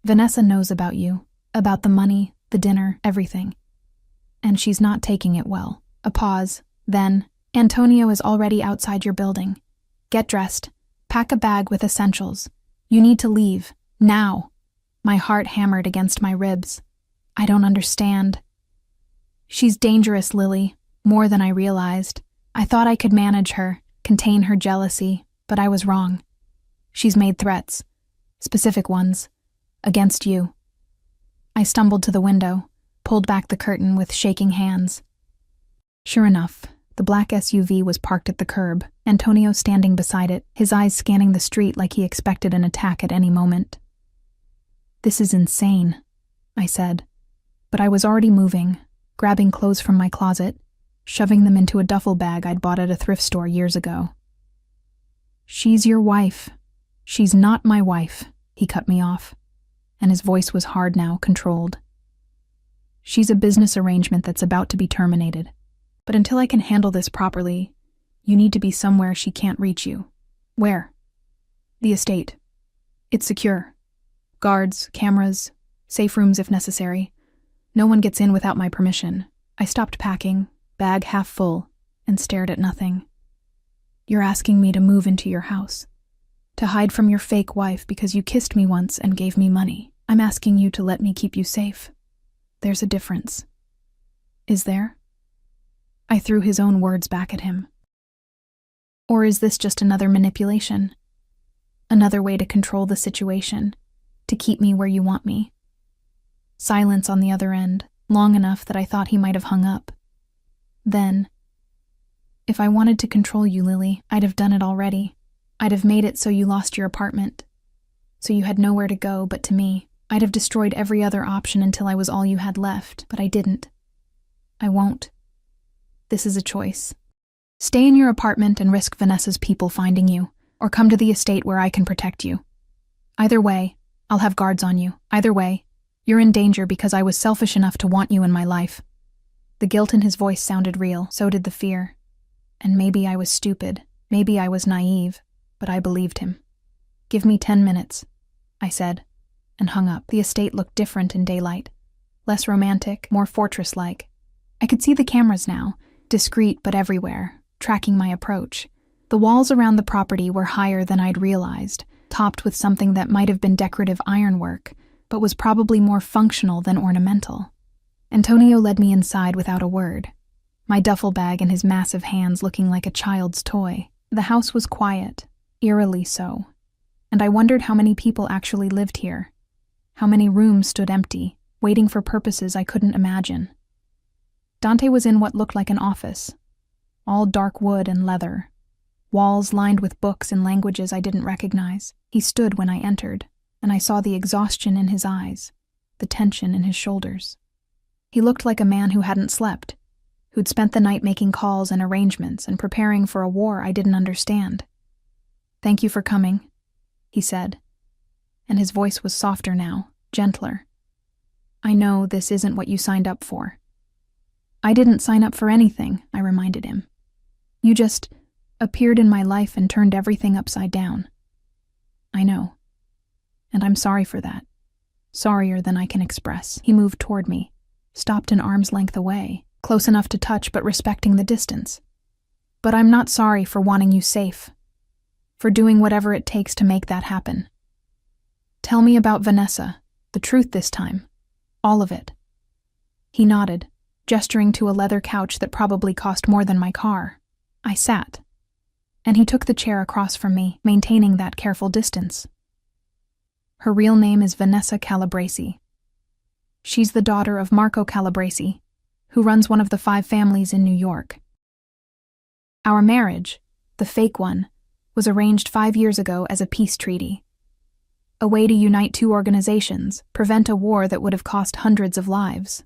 Vanessa knows about you, about the money, the dinner, everything. And she's not taking it well. A pause, then, Antonio is already outside your building. Get dressed. Pack a bag with essentials. You need to leave, now. My heart hammered against my ribs. I don't understand. She's dangerous, Lily, more than I realized. I thought I could manage her, contain her jealousy, but I was wrong. She's made threats, specific ones, against you. I stumbled to the window, pulled back the curtain with shaking hands. Sure enough, the black SUV was parked at the curb, Antonio standing beside it, his eyes scanning the street like he expected an attack at any moment. This is insane, I said, but I was already moving, grabbing clothes from my closet, shoving them into a duffel bag I'd bought at a thrift store years ago. She's your wife. She's not my wife, he cut me off, and his voice was hard now, controlled. She's a business arrangement that's about to be terminated, but until I can handle this properly, you need to be somewhere she can't reach you. Where? The estate. It's secure. Guards, cameras, safe rooms if necessary. No one gets in without my permission. I stopped packing, bag half full, and stared at nothing. You're asking me to move into your house, to hide from your fake wife because you kissed me once and gave me money. I'm asking you to let me keep you safe. There's a difference. Is there? I threw his own words back at him. Or is this just another manipulation? Another way to control the situation, to keep me where you want me? Silence on the other end, long enough that I thought he might have hung up. Then, if I wanted to control you, Lily, I'd have done it already. I'd have made it so you lost your apartment, so you had nowhere to go but to me. I'd have destroyed every other option until I was all you had left, but I didn't. I won't. This is a choice. Stay in your apartment and risk Vanessa's people finding you, or come to the estate where I can protect you. Either way, I'll have guards on you. Either way, you're in danger because I was selfish enough to want you in my life." The guilt in his voice sounded real, so did the fear. And maybe I was stupid, maybe I was naive, but I believed him. "Give me 10 minutes, I said, and hung up. The estate looked different in daylight. Less romantic, more fortress-like. I could see the cameras now, discreet but everywhere, tracking my approach. The walls around the property were higher than I'd realized, topped with something that might have been decorative ironwork, but was probably more functional than ornamental. Antonio led me inside without a word, my duffel bag in his massive hands looking like a child's toy. The house was quiet, eerily so, and I wondered how many people actually lived here, how many rooms stood empty, waiting for purposes I couldn't imagine. Dante was in what looked like an office, all dark wood and leather, walls lined with books in languages I didn't recognize. He stood when I entered, and I saw the exhaustion in his eyes, the tension in his shoulders. He looked like a man who hadn't slept, who'd spent the night making calls and arrangements and preparing for a war I didn't understand. "Thank you for coming," he said, and his voice was softer now, gentler. "I know this isn't what you signed up for." "I didn't sign up for anything," I reminded him. "You just appeared in my life and turned everything upside down." "I know. And I'm sorry for that. Sorrier than I can express." He moved toward me, stopped an arm's length away, close enough to touch but respecting the distance. "But I'm not sorry for wanting you safe, for doing whatever it takes to make that happen. Tell me about Vanessa, the truth this time. All of it." He nodded, gesturing to a leather couch that probably cost more than my car. I sat, and he took the chair across from me, maintaining that careful distance. "Her real name is Vanessa Calabresi. She's the daughter of Marco Calabresi, who runs one of the 5 families in New York. Our marriage, the fake one, was arranged 5 years ago as a peace treaty. A way to unite 2 organizations, prevent a war that would have cost hundreds of lives.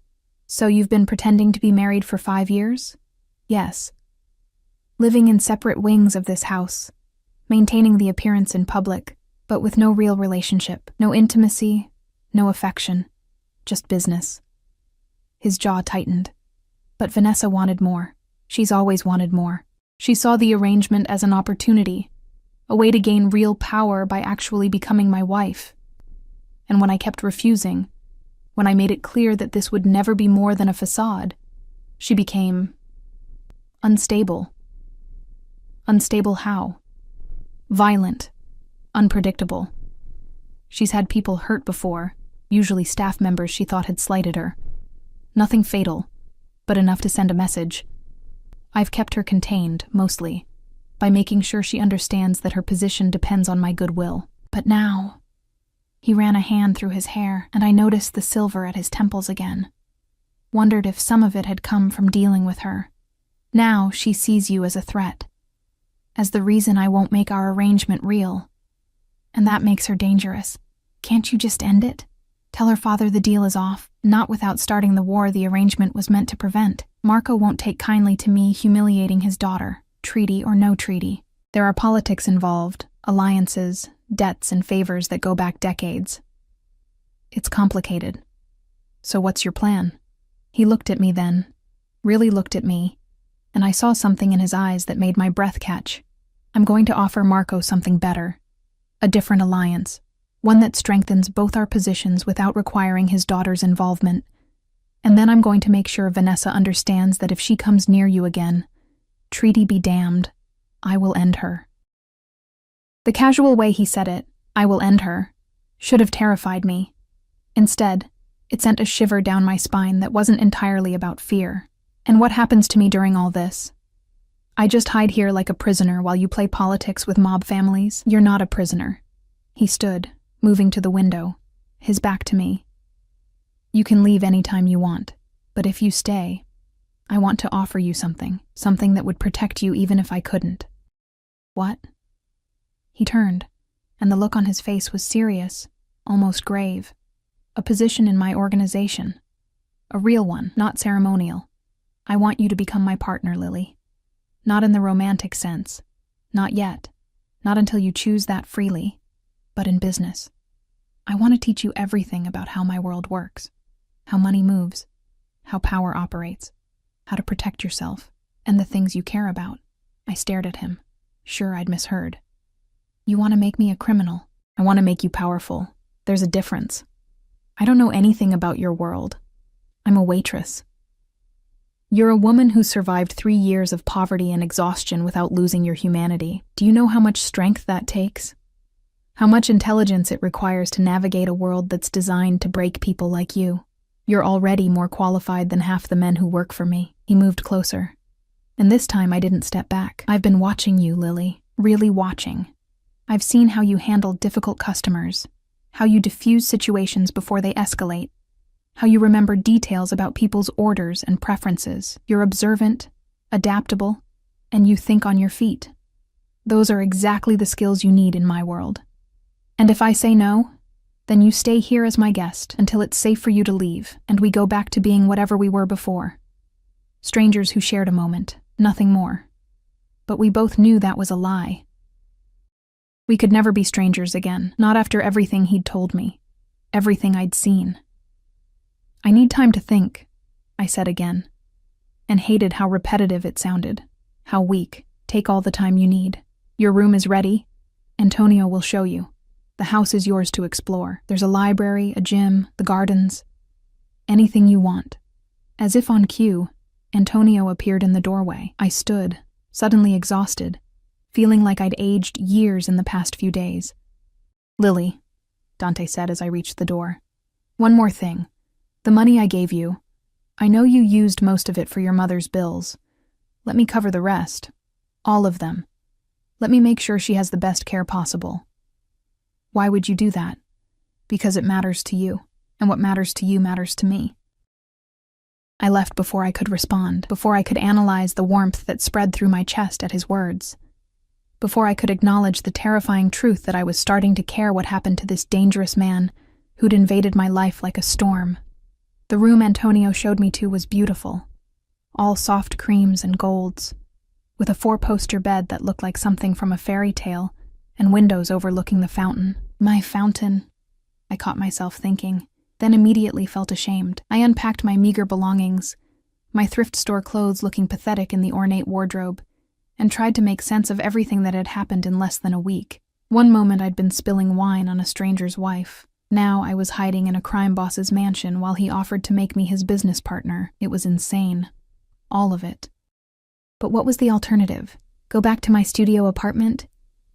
So you've been pretending to be married for 5 years? Yes. Living in separate wings of this house, maintaining the appearance in public, but with no real relationship, no intimacy, no affection, just business." His jaw tightened. But Vanessa wanted more. She's always wanted more. She saw the arrangement as an opportunity, a way to gain real power by actually becoming my wife. And when I kept refusing, when I made it clear that this would never be more than a facade, she became unstable. Unstable how? Violent. Unpredictable. She's had people hurt before, usually staff members she thought had slighted her. Nothing fatal, but enough to send a message. I've kept her contained, mostly, by making sure she understands that her position depends on my goodwill. But now... He ran a hand through his hair, and I noticed the silver at his temples again. Wondered if some of it had come from dealing with her. Now she sees you as a threat, as the reason I won't make our arrangement real. And that makes her dangerous. Can't you just end it? Tell her father the deal is off, not without starting the war the arrangement was meant to prevent. Marco won't take kindly to me humiliating his daughter, treaty or no treaty. There are politics involved, alliances, debts and favors that go back decades. It's complicated. So what's your plan? He looked at me then, really looked at me, and I saw something in his eyes that made my breath catch. I'm going to offer Marco something better. A different alliance. One that strengthens both our positions without requiring his daughter's involvement. And then I'm going to make sure Vanessa understands that if she comes near you again, treaty be damned, I will end her. The casual way he said it, I will end her, should have terrified me. Instead, it sent a shiver down my spine that wasn't entirely about fear. And what happens to me during all this? I just hide here like a prisoner while you play politics with mob families? You're not a prisoner. He stood, moving to the window, his back to me. You can leave anytime you want, but if you stay, I want to offer you something that would protect you even if I couldn't. What? He turned, and the look on his face was serious, almost grave. A position in my organization. A real one, not ceremonial. I want you to become my partner, Lily. Not in the romantic sense. Not yet. Not until you choose that freely. But in business. I want to teach you everything about how my world works, how money moves, how power operates, how to protect yourself, and the things you care about. I stared at him, sure I'd misheard. You want to make me a criminal? I want to make you powerful. There's a difference. I don't know anything about your world. I'm a waitress. You're a woman who survived 3 years of poverty and exhaustion without losing your humanity. Do you know how much strength that takes? How much intelligence it requires to navigate a world that's designed to break people like you? You're already more qualified than half the men who work for me. He moved closer. And this time I didn't step back. I've been watching you, Lily. Really watching. I've seen how you handle difficult customers, how you diffuse situations before they escalate, how you remember details about people's orders and preferences. You're observant, adaptable, and you think on your feet. Those are exactly the skills you need in my world. And if I say no, then you stay here as my guest until it's safe for you to leave, and we go back to being whatever we were before. Strangers who shared a moment, nothing more. But we both knew that was a lie. We could never be strangers again, not after everything he'd told me, everything I'd seen. I need time to think, I said again, and hated how repetitive it sounded, how weak. Take all the time you need. Your room is ready. Antonio will show you. The house is yours to explore. There's a library, a gym, the gardens. Anything you want. As if on cue, Antonio appeared in the doorway. I stood, suddenly exhausted, feeling like I'd aged years in the past few days. Lily, Dante said as I reached the door. One more thing. The money I gave you, I know you used most of it for your mother's bills. Let me cover the rest. All of them. Let me make sure she has the best care possible. Why would you do that? Because it matters to you, and what matters to you matters to me. I left before I could respond, before I could analyze the warmth that spread through my chest at his words, before I could acknowledge the terrifying truth that I was starting to care what happened to this dangerous man who'd invaded my life like a storm. The room Antonio showed me to was beautiful, all soft creams and golds, with a 4-poster bed that looked like something from a fairy tale and windows overlooking the fountain. My fountain, I caught myself thinking, then immediately felt ashamed. I unpacked my meager belongings, my thrift store clothes looking pathetic in the ornate wardrobe, and tried to make sense of everything that had happened in less than a week. One moment I'd been spilling wine on a stranger's wife. Now I was hiding in a crime boss's mansion while he offered to make me his business partner. It was insane. All of it. But what was the alternative? Go back to my studio apartment?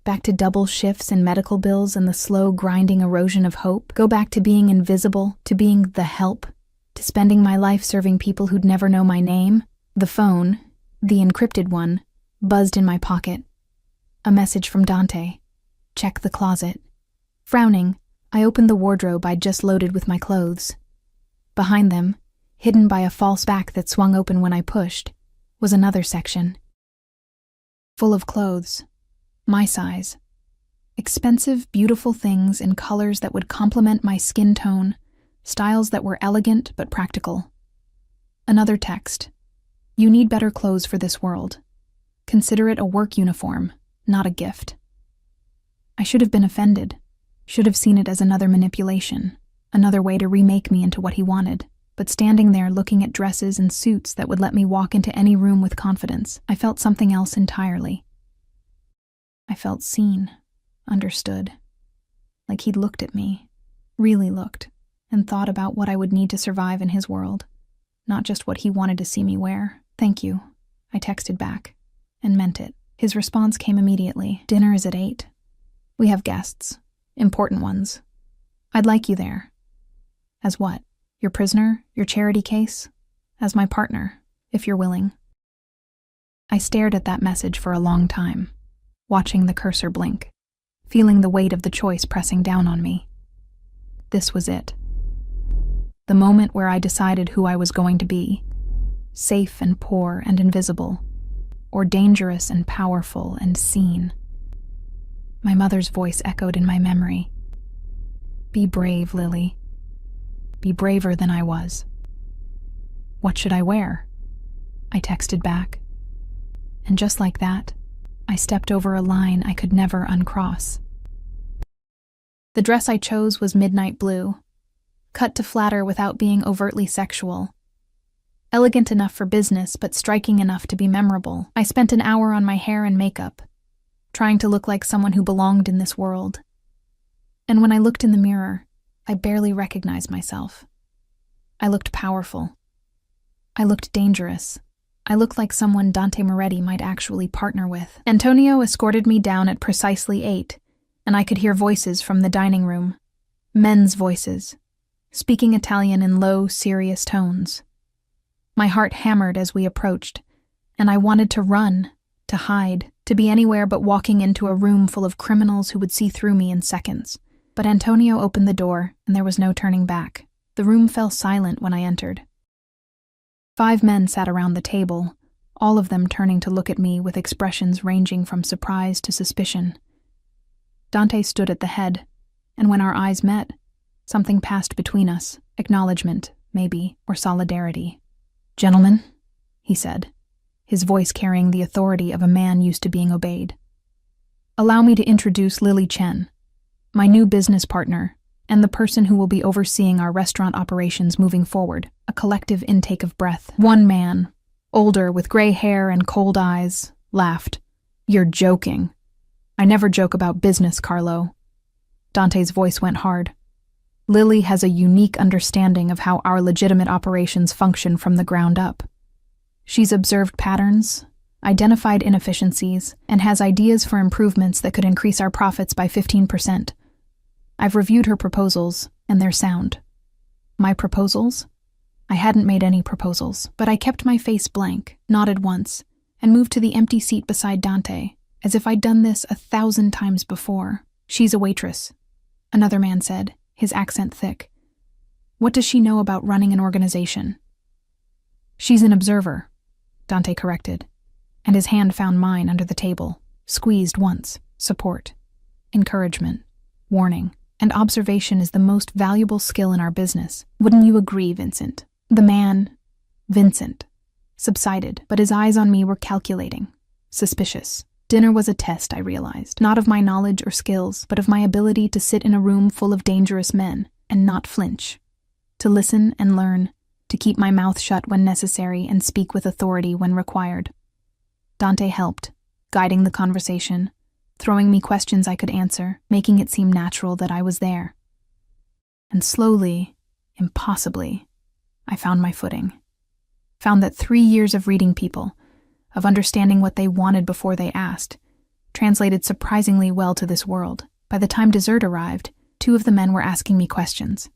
Back to double shifts and medical bills and the slow, grinding erosion of hope? Go back to being invisible, to being the help, to spending my life serving people who'd never know my name? The phone, the encrypted one, buzzed in my pocket. A message from Dante. Check the closet. Frowning, I opened the wardrobe I'd just loaded with my clothes. Behind them, hidden by a false back that swung open when I pushed, was another section. Full of clothes. My size. Expensive, beautiful things in colors that would complement my skin tone, styles that were elegant but practical. Another text. You need better clothes for this world. Consider it a work uniform, not a gift. I should have been offended, should have seen it as another manipulation, another way to remake me into what he wanted. But standing there looking at dresses and suits that would let me walk into any room with confidence, I felt something else entirely. I felt seen, understood, like he'd looked at me, really looked, and thought about what I would need to survive in his world, not just what he wanted to see me wear. Thank you, I texted back, and meant it. His response came immediately. Dinner is at 8. We have guests, important ones. I'd like you there. As what? Your prisoner? Your charity case? As my partner, if you're willing. I stared at that message for a long time, watching the cursor blink, feeling the weight of the choice pressing down on me. This was it. The moment where I decided who I was going to be, safe and poor and invisible, or dangerous and powerful and seen. My mother's voice echoed in my memory. Be brave, Lily. Be braver than I was. What should I wear? I texted back. And just like that, I stepped over a line I could never uncross. The dress I chose was midnight blue, cut to flatter without being overtly sexual. Elegant enough for business, but striking enough to be memorable. I spent an hour on my hair and makeup, trying to look like someone who belonged in this world. And when I looked in the mirror, I barely recognized myself. I looked powerful. I looked dangerous. I looked like someone Dante Moretti might actually partner with. Antonio escorted me down at precisely 8, and I could hear voices from the dining room. Men's voices, speaking Italian in low, serious tones. My heart hammered as we approached, and I wanted to run, to hide, to be anywhere but walking into a room full of criminals who would see through me in seconds. But Antonio opened the door, and there was no turning back. The room fell silent when I entered. 5 men sat around the table, all of them turning to look at me with expressions ranging from surprise to suspicion. Dante stood at the head, and when our eyes met, something passed between us, acknowledgement, maybe, or solidarity. "Gentlemen," he said, his voice carrying the authority of a man used to being obeyed. "Allow me to introduce Lily Chen, my new business partner, and the person who will be overseeing our restaurant operations moving forward." A collective intake of breath. One man, older with gray hair and cold eyes, laughed. "You're joking." "I never joke about business, Carlo." Dante's voice went hard. "Lily has a unique understanding of how our legitimate operations function from the ground up. She's observed patterns, identified inefficiencies, and has ideas for improvements that could increase our profits by 15%. I've reviewed her proposals, and they're sound." My proposals? I hadn't made any proposals, but I kept my face blank, nodded once, and moved to the empty seat beside Dante, as if I'd done this 1,000 times before. "She's a waitress," another man said, his accent thick. "What does she know about running an organization?" "She's an observer," Dante corrected, and his hand found mine under the table, squeezed once. Support, encouragement, warning, and observation is the most valuable skill in our business. Wouldn't you agree, Vincent? The man, Vincent, subsided, but his eyes on me were calculating, suspicious. Dinner was a test, I realized, not of my knowledge or skills, but of my ability to sit in a room full of dangerous men and not flinch, to listen and learn, to keep my mouth shut when necessary and speak with authority when required. Dante helped, guiding the conversation, throwing me questions I could answer, making it seem natural that I was there. And slowly, impossibly, I found my footing. Found that 3 years of reading people, of understanding what they wanted before they asked, translated surprisingly well to this world. By the time dessert arrived, 2 of the men were asking me questions.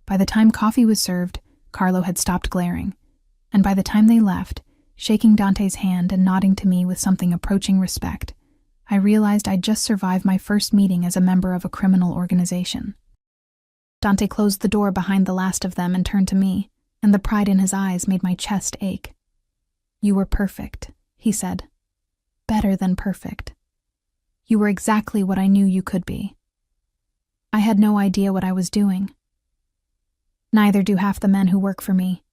By the time coffee was served, Carlo had stopped glaring. And by the time they left, shaking Dante's hand and nodding to me with something approaching respect, I realized I'd just survived my first meeting as a member of a criminal organization. Dante closed the door behind the last of them and turned to me, and the pride in his eyes made my chest ache. "You were perfect," he said. "Better than perfect. You were exactly what I knew you could be." I had no idea what I was doing. Neither do half the men who work for me.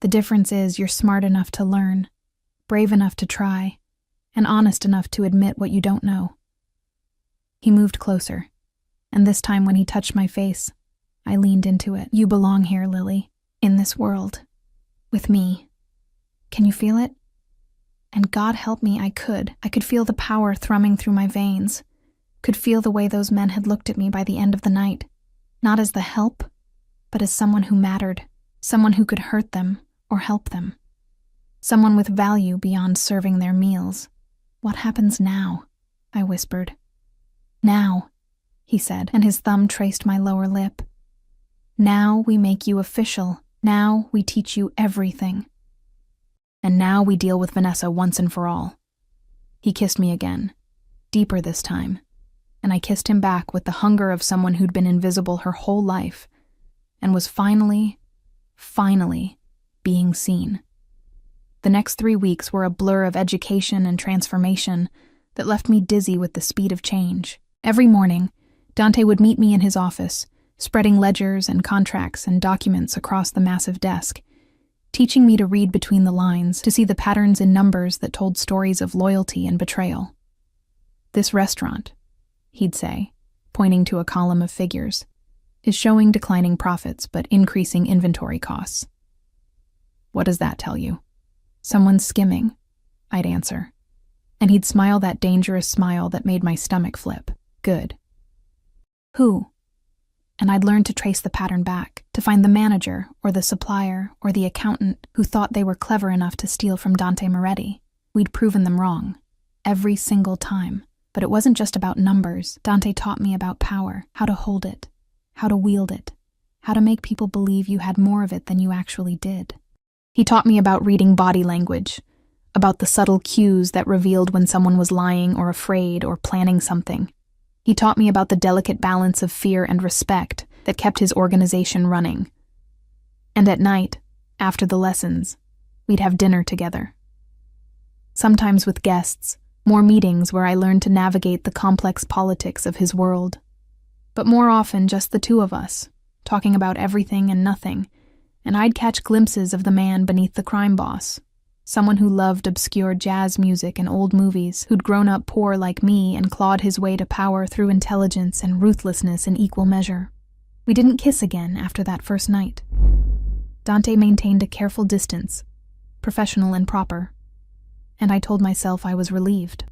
The difference is you're smart enough to learn, brave enough to try, and honest enough to admit what you don't know. He moved closer, and this time when he touched my face, I leaned into it. "You belong here, Lily, in this world, with me. Can you feel it?" And God help me, I could. I could feel the power thrumming through my veins, could feel the way those men had looked at me by the end of the night, not as the help, but as someone who mattered, someone who could hurt them or help them, someone with value beyond serving their meals. "What happens now?" I whispered. "Now," he said, and his thumb traced my lower lip. "Now we make you official. Now we teach you everything. And now we deal with Vanessa once and for all." He kissed me again, deeper this time, and I kissed him back with the hunger of someone who'd been invisible her whole life and was finally being seen. The next 3 weeks were a blur of education and transformation that left me dizzy with the speed of change. Every morning, Dante would meet me in his office, spreading ledgers and contracts and documents across the massive desk, teaching me to read between the lines, to see the patterns in numbers that told stories of loyalty and betrayal. "This restaurant," he'd say, pointing to a column of figures, is showing declining profits but increasing inventory costs. What does that tell you? Someone's skimming, I'd answer. And he'd smile that dangerous smile that made my stomach flip. Good. Who? And I'd learn to trace the pattern back, to find the manager or the supplier or the accountant who thought they were clever enough to steal from Dante Moretti. We'd proven them wrong. Every single time. But it wasn't just about numbers. Dante taught me about power, how to hold it, how to wield it, how to make people believe you had more of it than you actually did. He taught me about reading body language, about the subtle cues that revealed when someone was lying or afraid or planning something. He taught me about the delicate balance of fear and respect that kept his organization running. And at night, after the lessons, we'd have dinner together. Sometimes with guests, more meetings where I learned to navigate the complex politics of his world. But more often just the two of us, talking about everything and nothing, and I'd catch glimpses of the man beneath the crime boss, someone who loved obscure jazz music and old movies, who'd grown up poor like me and clawed his way to power through intelligence and ruthlessness in equal measure. We didn't kiss again after that first night. Dante maintained a careful distance, professional and proper, and I told myself I was relieved.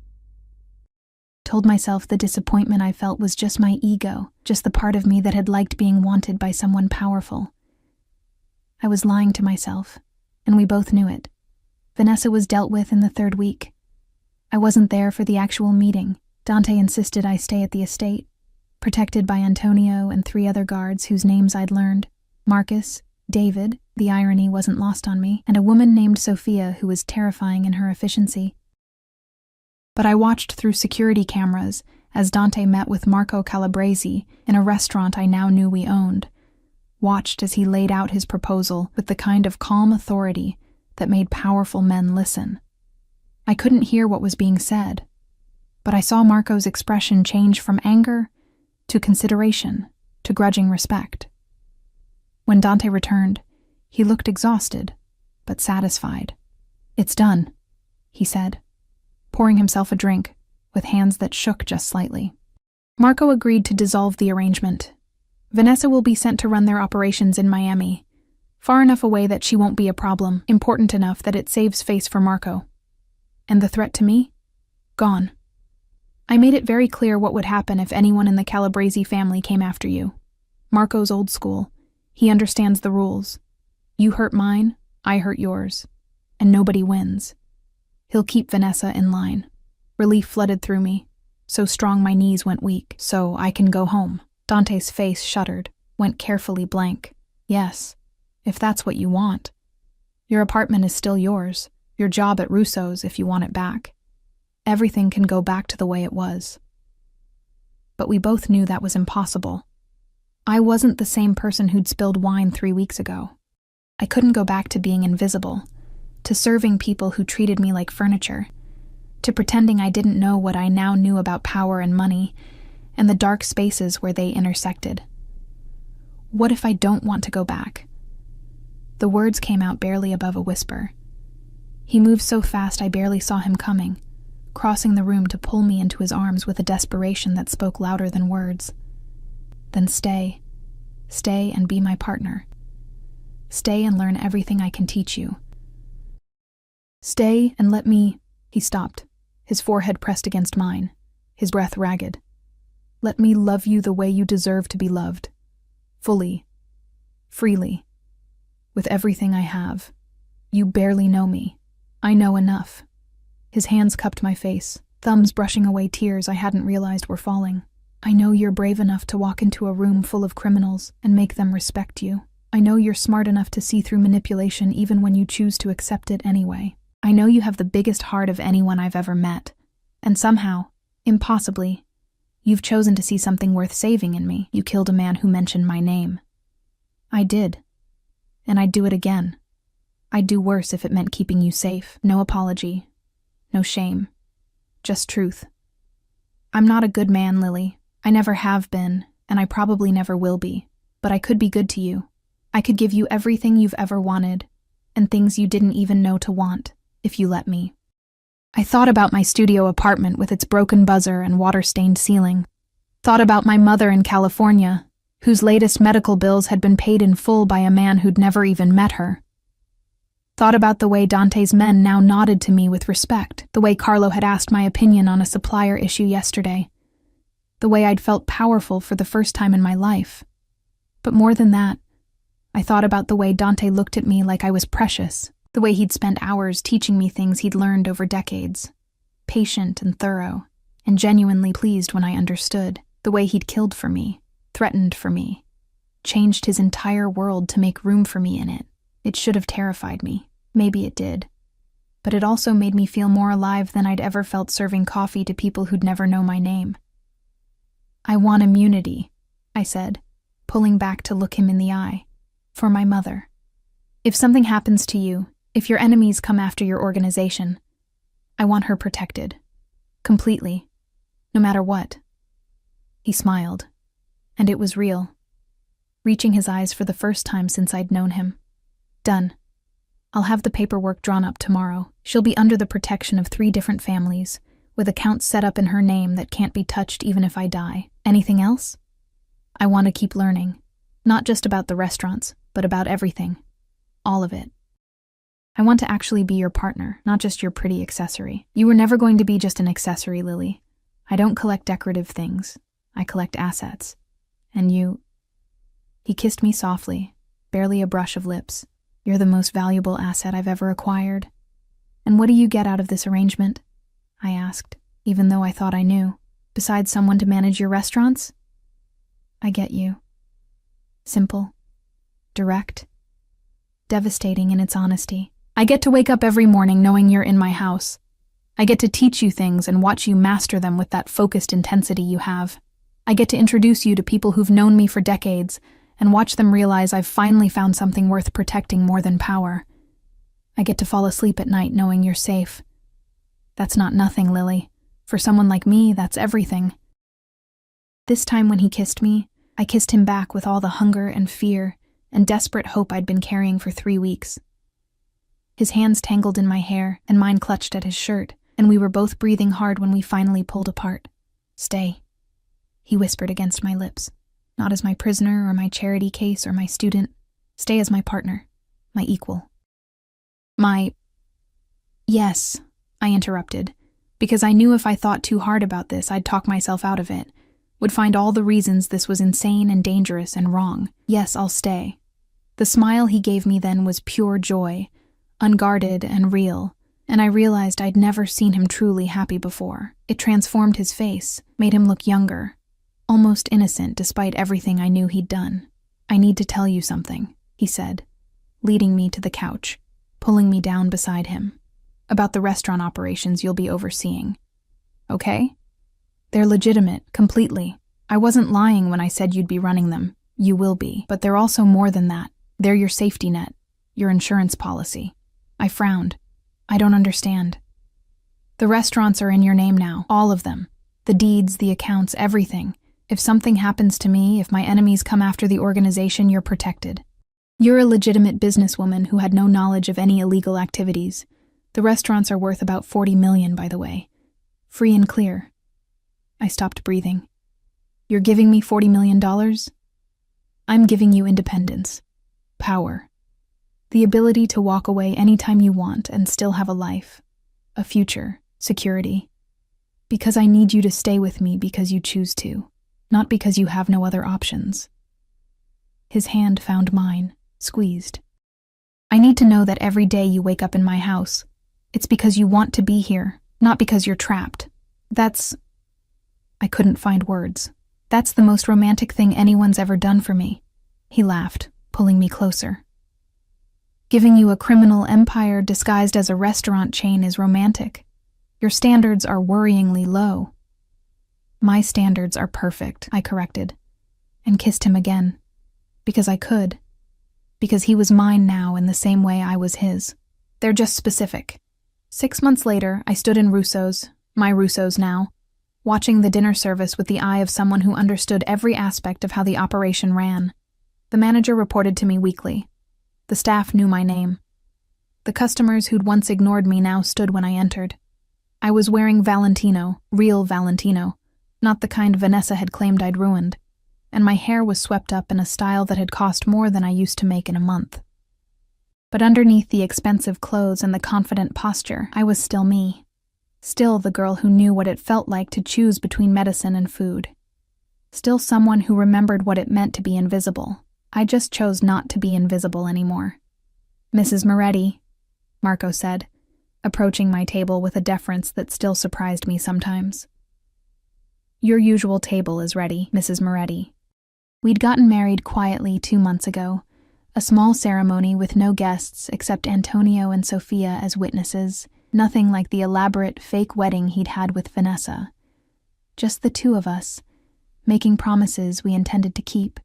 Told myself the disappointment I felt was just my ego, just the part of me that had liked being wanted by someone powerful. I was lying to myself, and we both knew it. Vanessa was dealt with in the third week. I wasn't there for the actual meeting. Dante insisted I stay at the estate, protected by Antonio and 3 other guards whose names I'd learned. Marcus, David, the irony wasn't lost on me, and a woman named Sophia who was terrifying in her efficiency. But I watched through security cameras as Dante met with Marco Calabresi in a restaurant I now knew we owned. Watched as he laid out his proposal with the kind of calm authority that made powerful men listen. I couldn't hear what was being said, but I saw Marco's expression change from anger to consideration to grudging respect. When Dante returned, he looked exhausted, but satisfied. "It's done," he said, pouring himself a drink with hands that shook just slightly. Marco agreed to dissolve the arrangement. Vanessa will be sent to run their operations in Miami, far enough away that she won't be a problem, important enough that it saves face for Marco. And the threat to me? Gone. I made it very clear what would happen if anyone in the Calabresi family came after you. Marco's old school. He understands the rules. You hurt mine, I hurt yours. And nobody wins. He'll keep Vanessa in line. Relief flooded through me, so strong my knees went weak. So I can go home. Dante's face shuddered, went carefully blank. Yes, if that's what you want. Your apartment is still yours. Your job at Russo's if you want it back. Everything can go back to the way it was. But we both knew that was impossible. I wasn't the same person who'd spilled wine 3 weeks ago. I couldn't go back to being invisible, to serving people who treated me like furniture, to pretending I didn't know what I now knew about power and money, and the dark spaces where they intersected. What if I don't want to go back? The words came out barely above a whisper. He moved so fast I barely saw him coming, crossing the room to pull me into his arms with a desperation that spoke louder than words. Then stay. Stay and be my partner. Stay and learn everything I can teach you. Stay and let me... He stopped, his forehead pressed against mine, his breath ragged. Let me love you the way you deserve to be loved. Fully. Freely. With everything I have. You barely know me. I know enough. His hands cupped my face, thumbs brushing away tears I hadn't realized were falling. I know you're brave enough to walk into a room full of criminals and make them respect you. I know you're smart enough to see through manipulation even when you choose to accept it anyway. I know you have the biggest heart of anyone I've ever met. And somehow, impossibly, you've chosen to see something worth saving in me. You killed a man who mentioned my name. I did. And I'd do it again. I'd do worse if it meant keeping you safe. No apology. No shame. Just truth. I'm not a good man, Lily. I never have been, and I probably never will be. But I could be good to you. I could give you everything you've ever wanted, and things you didn't even know to want, if you let me. I thought about my studio apartment with its broken buzzer and water-stained ceiling. Thought about my mother in California, whose latest medical bills had been paid in full by a man who'd never even met her. Thought about the way Dante's men now nodded to me with respect, the way Carlo had asked my opinion on a supplier issue yesterday, the way I'd felt powerful for the first time in my life. But more than that, I thought about the way Dante looked at me like I was precious, the way he'd spent hours teaching me things he'd learned over decades, patient and thorough, and genuinely pleased when I understood, the way he'd killed for me, threatened for me, changed his entire world to make room for me in it. It should have terrified me. Maybe it did. But it also made me feel more alive than I'd ever felt serving coffee to people who'd never know my name. "I want immunity," I said, pulling back to look him in the eye. "For my mother. If something happens to you, if your enemies come after your organization, I want her protected. Completely. No matter what." He smiled. And it was real. Reaching his eyes for the first time since I'd known him. "Done. I'll have the paperwork drawn up tomorrow. She'll be under the protection of 3 different families, with accounts set up in her name that can't be touched even if I die. Anything else? I want to keep learning. Not just about the restaurants, but about everything. All of it. I want to actually be your partner, not just your pretty accessory. You were never going to be just an accessory, Lily. I don't collect decorative things. I collect assets. And you..." He kissed me softly, barely a brush of lips. "You're the most valuable asset I've ever acquired." "And what do you get out of this arrangement?" I asked, even though I thought I knew. "Besides someone to manage your restaurants?" "I get you. Simple. Direct. Devastating in its honesty. I get to wake up every morning knowing you're in my house. I get to teach you things and watch you master them with that focused intensity you have. I get to introduce you to people who've known me for decades and watch them realize I've finally found something worth protecting more than power. I get to fall asleep at night knowing you're safe. That's not nothing, Lily. For someone like me, that's everything." This time when he kissed me, I kissed him back with all the hunger and fear and desperate hope I'd been carrying for 3 weeks. His hands tangled in my hair and mine clutched at his shirt, and we were both breathing hard when we finally pulled apart. "Stay," he whispered against my lips. "Not as my prisoner or my charity case or my student. Stay as my partner, my equal." "Yes," I interrupted, because I knew if I thought too hard about this, I'd talk myself out of it, would find all the reasons this was insane and dangerous and wrong. "Yes, I'll stay." The smile he gave me then was pure joy, unguarded and real, and I realized I'd never seen him truly happy before. It transformed his face, made him look younger, almost innocent despite everything I knew he'd done. "I need to tell you something," he said, leading me to the couch, pulling me down beside him. "About the restaurant operations you'll be overseeing. Okay? They're legitimate, completely. I wasn't lying when I said you'd be running them. You will be. But they're also more than that. They're your safety net, your insurance policy." I frowned. "I don't understand." "The restaurants are in your name now, all of them. The deeds, the accounts, everything. If something happens to me, if my enemies come after the organization, you're protected. You're a legitimate businesswoman who had no knowledge of any illegal activities. The restaurants are worth about $40 million, by the way. Free and clear." I stopped breathing. "You're giving me $40 million? I'm giving you independence. Power. The ability to walk away anytime you want and still have a life, a future, security. Because I need you to stay with me because you choose to, not because you have no other options." His hand found mine, squeezed. "I need to know that every day you wake up in my house, it's because you want to be here, not because you're trapped. That's..." I couldn't find words. "That's the most romantic thing anyone's ever done for me." He laughed, pulling me closer. "Giving you a criminal empire disguised as a restaurant chain is romantic. Your standards are worryingly low." "My standards are perfect," I corrected, and kissed him again. Because I could. Because he was mine now in the same way I was his. They're just specific. 6 months later, I stood in Russo's, my Russo's now, watching the dinner service with the eye of someone who understood every aspect of how the operation ran. The manager reported to me weekly. The staff knew my name. The customers who'd once ignored me now stood when I entered. I was wearing Valentino, real Valentino, Not the kind Vanessa had claimed I'd ruined, and my hair was swept up in a style that had cost more than I used to make in a month. But underneath the expensive clothes and the confident posture, I was still me. Still the girl who knew what it felt like to choose between medicine and food. Still someone who remembered what it meant to be invisible. I just chose not to be invisible anymore. "Mrs. Moretti," Marco said, approaching my table with a deference that still surprised me sometimes. "Your usual table is ready, Mrs. Moretti." We'd gotten married quietly 2 months ago, a small ceremony with no guests except Antonio and Sophia as witnesses, nothing like the elaborate fake wedding he'd had with Vanessa. Just the two of us, making promises we intended to keep,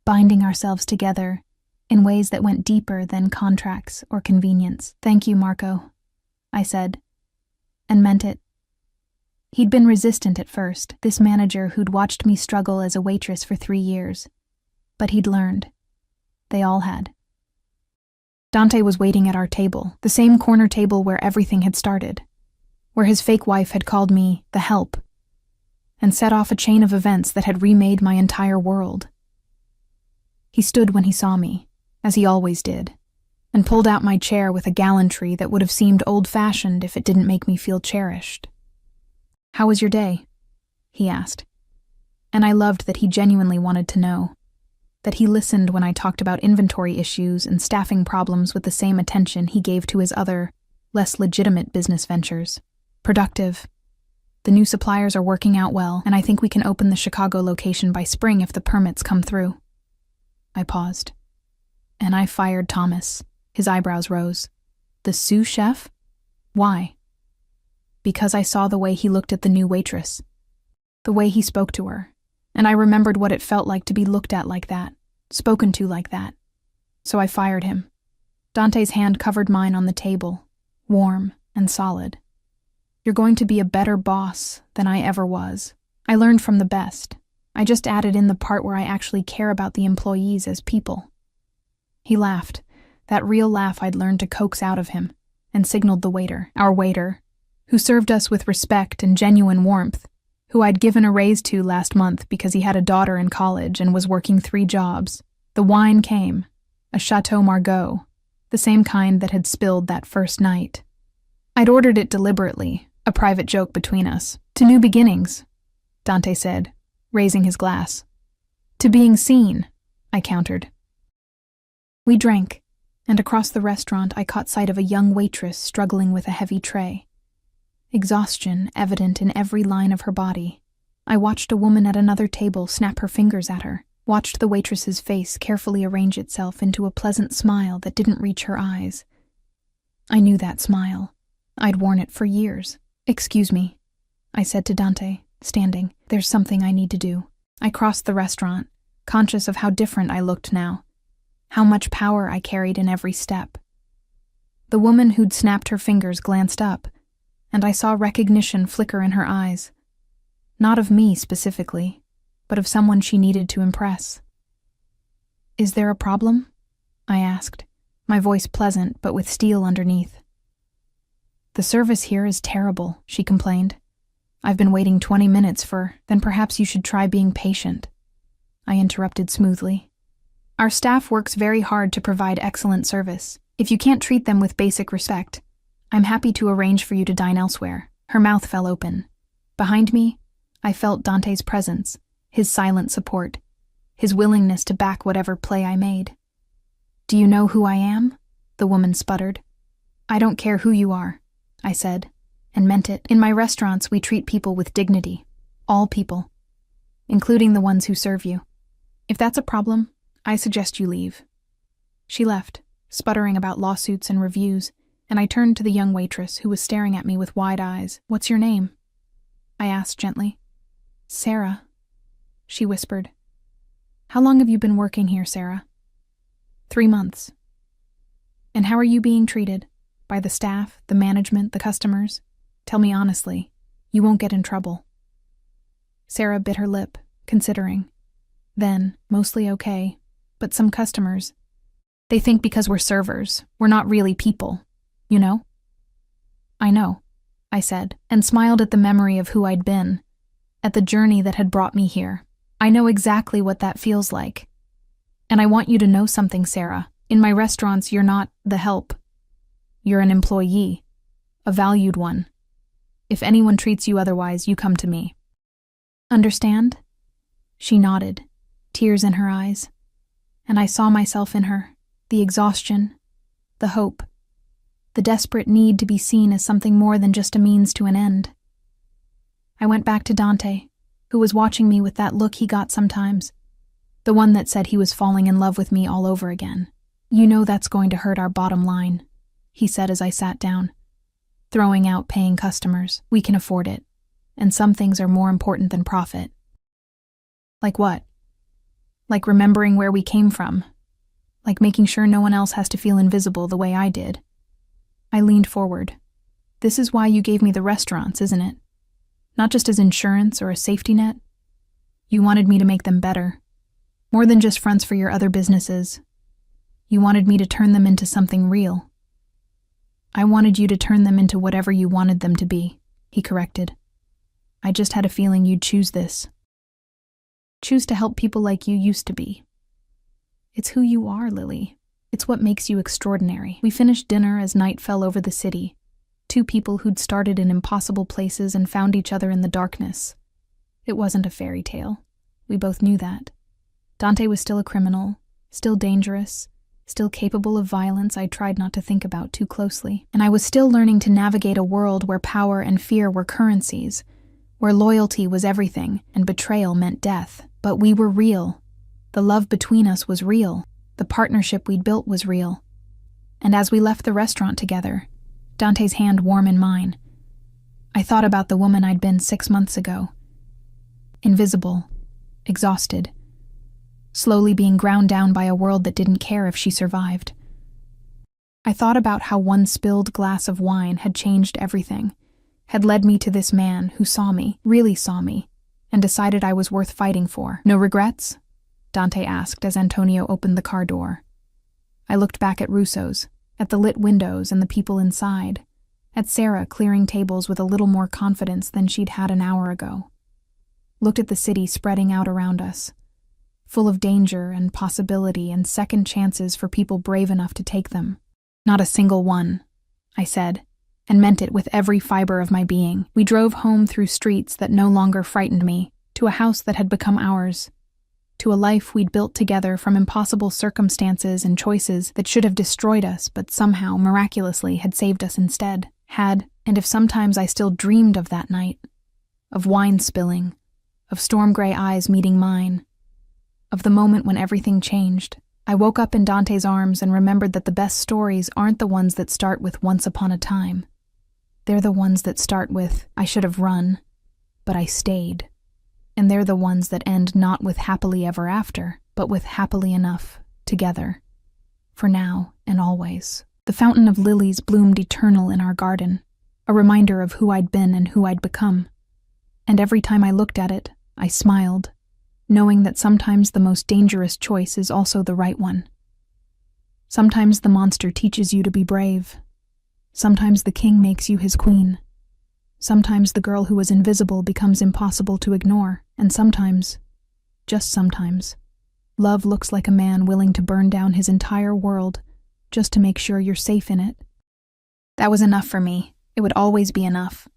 binding ourselves together in ways that went deeper than contracts or convenience. "Thank you, Marco," I said, and meant it. He'd been resistant at first, this manager who'd watched me struggle as a waitress for 3 years. But he'd learned. They all had. Dante was waiting at our table, the same corner table where everything had started, where his fake wife had called me the help, and set off a chain of events that had remade my entire world. He stood when he saw me, as he always did, and pulled out my chair with a gallantry that would have seemed old-fashioned if it didn't make me feel cherished. "How was your day?" he asked. And I loved that he genuinely wanted to know, that he listened when I talked about inventory issues and staffing problems with the same attention he gave to his other, less legitimate business ventures. "Productive. The new suppliers are working out well, and I think we can open the Chicago location by spring if the permits come through." I paused. "And I fired Thomas." His eyebrows rose. "The sous chef? Why?" "Because I saw the way he looked at the new waitress. The way he spoke to her. And I remembered what it felt like to be looked at like that, spoken to like that. So I fired him." Dante's hand covered mine on the table, warm and solid. "You're going to be a better boss than I ever was. I learned from the best. I just added in the part where I actually care about the employees as people." He laughed, that real laugh I'd learned to coax out of him, and signaled the waiter, our waiter, who served us with respect and genuine warmth, who I'd given a raise to last month because he had a daughter in college and was working 3 jobs. The wine came, a Chateau Margaux, the same kind that had spilled that first night. I'd ordered it deliberately, a private joke between us. "To new beginnings," Dante said, raising his glass. "To being seen," I countered. We drank, and across the restaurant I caught sight of a young waitress struggling with a heavy tray. Exhaustion evident in every line of her body. I watched a woman at another table snap her fingers at her, watched the waitress's face carefully arrange itself into a pleasant smile that didn't reach her eyes. I knew that smile. I'd worn it for years. "Excuse me," I said to Dante, standing. "There's something I need to do." I crossed the restaurant, conscious of how different I looked now, how much power I carried in every step. The woman who'd snapped her fingers glanced up, and I saw recognition flicker in her eyes. Not of me specifically, but of someone she needed to impress. "Is there a problem?" I asked, my voice pleasant but with steel underneath. "The service here is terrible," she complained. "I've been waiting 20 minutes for, then perhaps you should try being patient," I interrupted smoothly. "Our staff works very hard to provide excellent service. If you can't treat them with basic respect, I'm happy to arrange for you to dine elsewhere." Her mouth fell open. Behind me, I felt Dante's presence, his silent support, his willingness to back whatever play I made. "Do you know who I am?" the woman sputtered. "I don't care who you are," I said, and meant it. "In my restaurants, we treat people with dignity. All people, including the ones who serve you. If that's a problem, I suggest you leave." She left, sputtering about lawsuits and reviews, and I turned to the young waitress who was staring at me with wide eyes. "What's your name?" I asked gently. "Sarah," she whispered. "How long have you been working here, Sarah?" 3 months. "And how are you being treated? By the staff, the management, the customers? Tell me honestly. You won't get in trouble." Sarah bit her lip, considering. Then, mostly okay, but some customers. "They think because we're servers, we're not really people, you know?" "I know," I said, and smiled at the memory of who I'd been, at the journey that had brought me here. I know exactly what that feels like. And I want you to know something, Sarah. In my restaurants, you're not the help. You're an employee, a valued one. If anyone treats you otherwise, you come to me. Understand? She nodded, tears in her eyes. And I saw myself in her, the exhaustion, the hope, the desperate need to be seen as something more than just a means to an end. I went back to Dante, who was watching me with that look he got sometimes, the one that said he was falling in love with me all over again. You know that's going to hurt our bottom line, he said as I sat down. Throwing out paying customers, we can afford it, and some things are more important than profit. Like what? Like remembering where we came from, like making sure no one else has to feel invisible the way I did. I leaned forward. This is why you gave me the restaurants, isn't it? Not just as insurance or a safety net. You wanted me to make them better, more than just fronts for your other businesses. You wanted me to turn them into something real. I wanted you to turn them into whatever you wanted them to be, he corrected. I just had a feeling you'd choose this. Choose to help people like you used to be. It's who you are, Lily. It's what makes you extraordinary. We finished dinner as night fell over the city. Two people who'd started in impossible places and found each other in the darkness. It wasn't a fairy tale. We both knew that. Dante was still a criminal, still dangerous, still capable of violence I tried not to think about too closely. And I was still learning to navigate a world where power and fear were currencies, where loyalty was everything and betrayal meant death. But we were real. The love between us was real. The partnership we'd built was real. And as we left the restaurant together, Dante's hand warm in mine, I thought about the woman I'd been 6 months ago. Invisible, exhausted, slowly being ground down by a world that didn't care if she survived. I thought about how one spilled glass of wine had changed everything, had led me to this man who saw me, really saw me, and decided I was worth fighting for. No regrets? Dante asked as Antonio opened the car door. I looked back at Russo's, at the lit windows and the people inside, at Sarah clearing tables with a little more confidence than she'd had an hour ago. Looked at the city spreading out around us, full of danger and possibility and second chances for people brave enough to take them. Not a single one, I said, and meant it with every fiber of my being. We drove home through streets that no longer frightened me, to a house that had become ours, to a life we'd built together from impossible circumstances and choices that should have destroyed us but somehow, miraculously, had saved us instead. And if sometimes I still dreamed of that night, of wine spilling, of storm-gray eyes meeting mine, of the moment when everything changed, I woke up in Dante's arms and remembered that the best stories aren't the ones that start with once upon a time. They're the ones that start with, I should have run, but I stayed. And they're the ones that end not with happily ever after, but with happily enough, together. For now and always. The fountain of lilies bloomed eternal in our garden, a reminder of who I'd been and who I'd become. And every time I looked at it, I smiled, knowing that sometimes the most dangerous choice is also the right one. Sometimes the monster teaches you to be brave. Sometimes the king makes you his queen. Sometimes the girl who was invisible becomes impossible to ignore, and sometimes, just sometimes, love looks like a man willing to burn down his entire world just to make sure you're safe in it. That was enough for me. It would always be enough.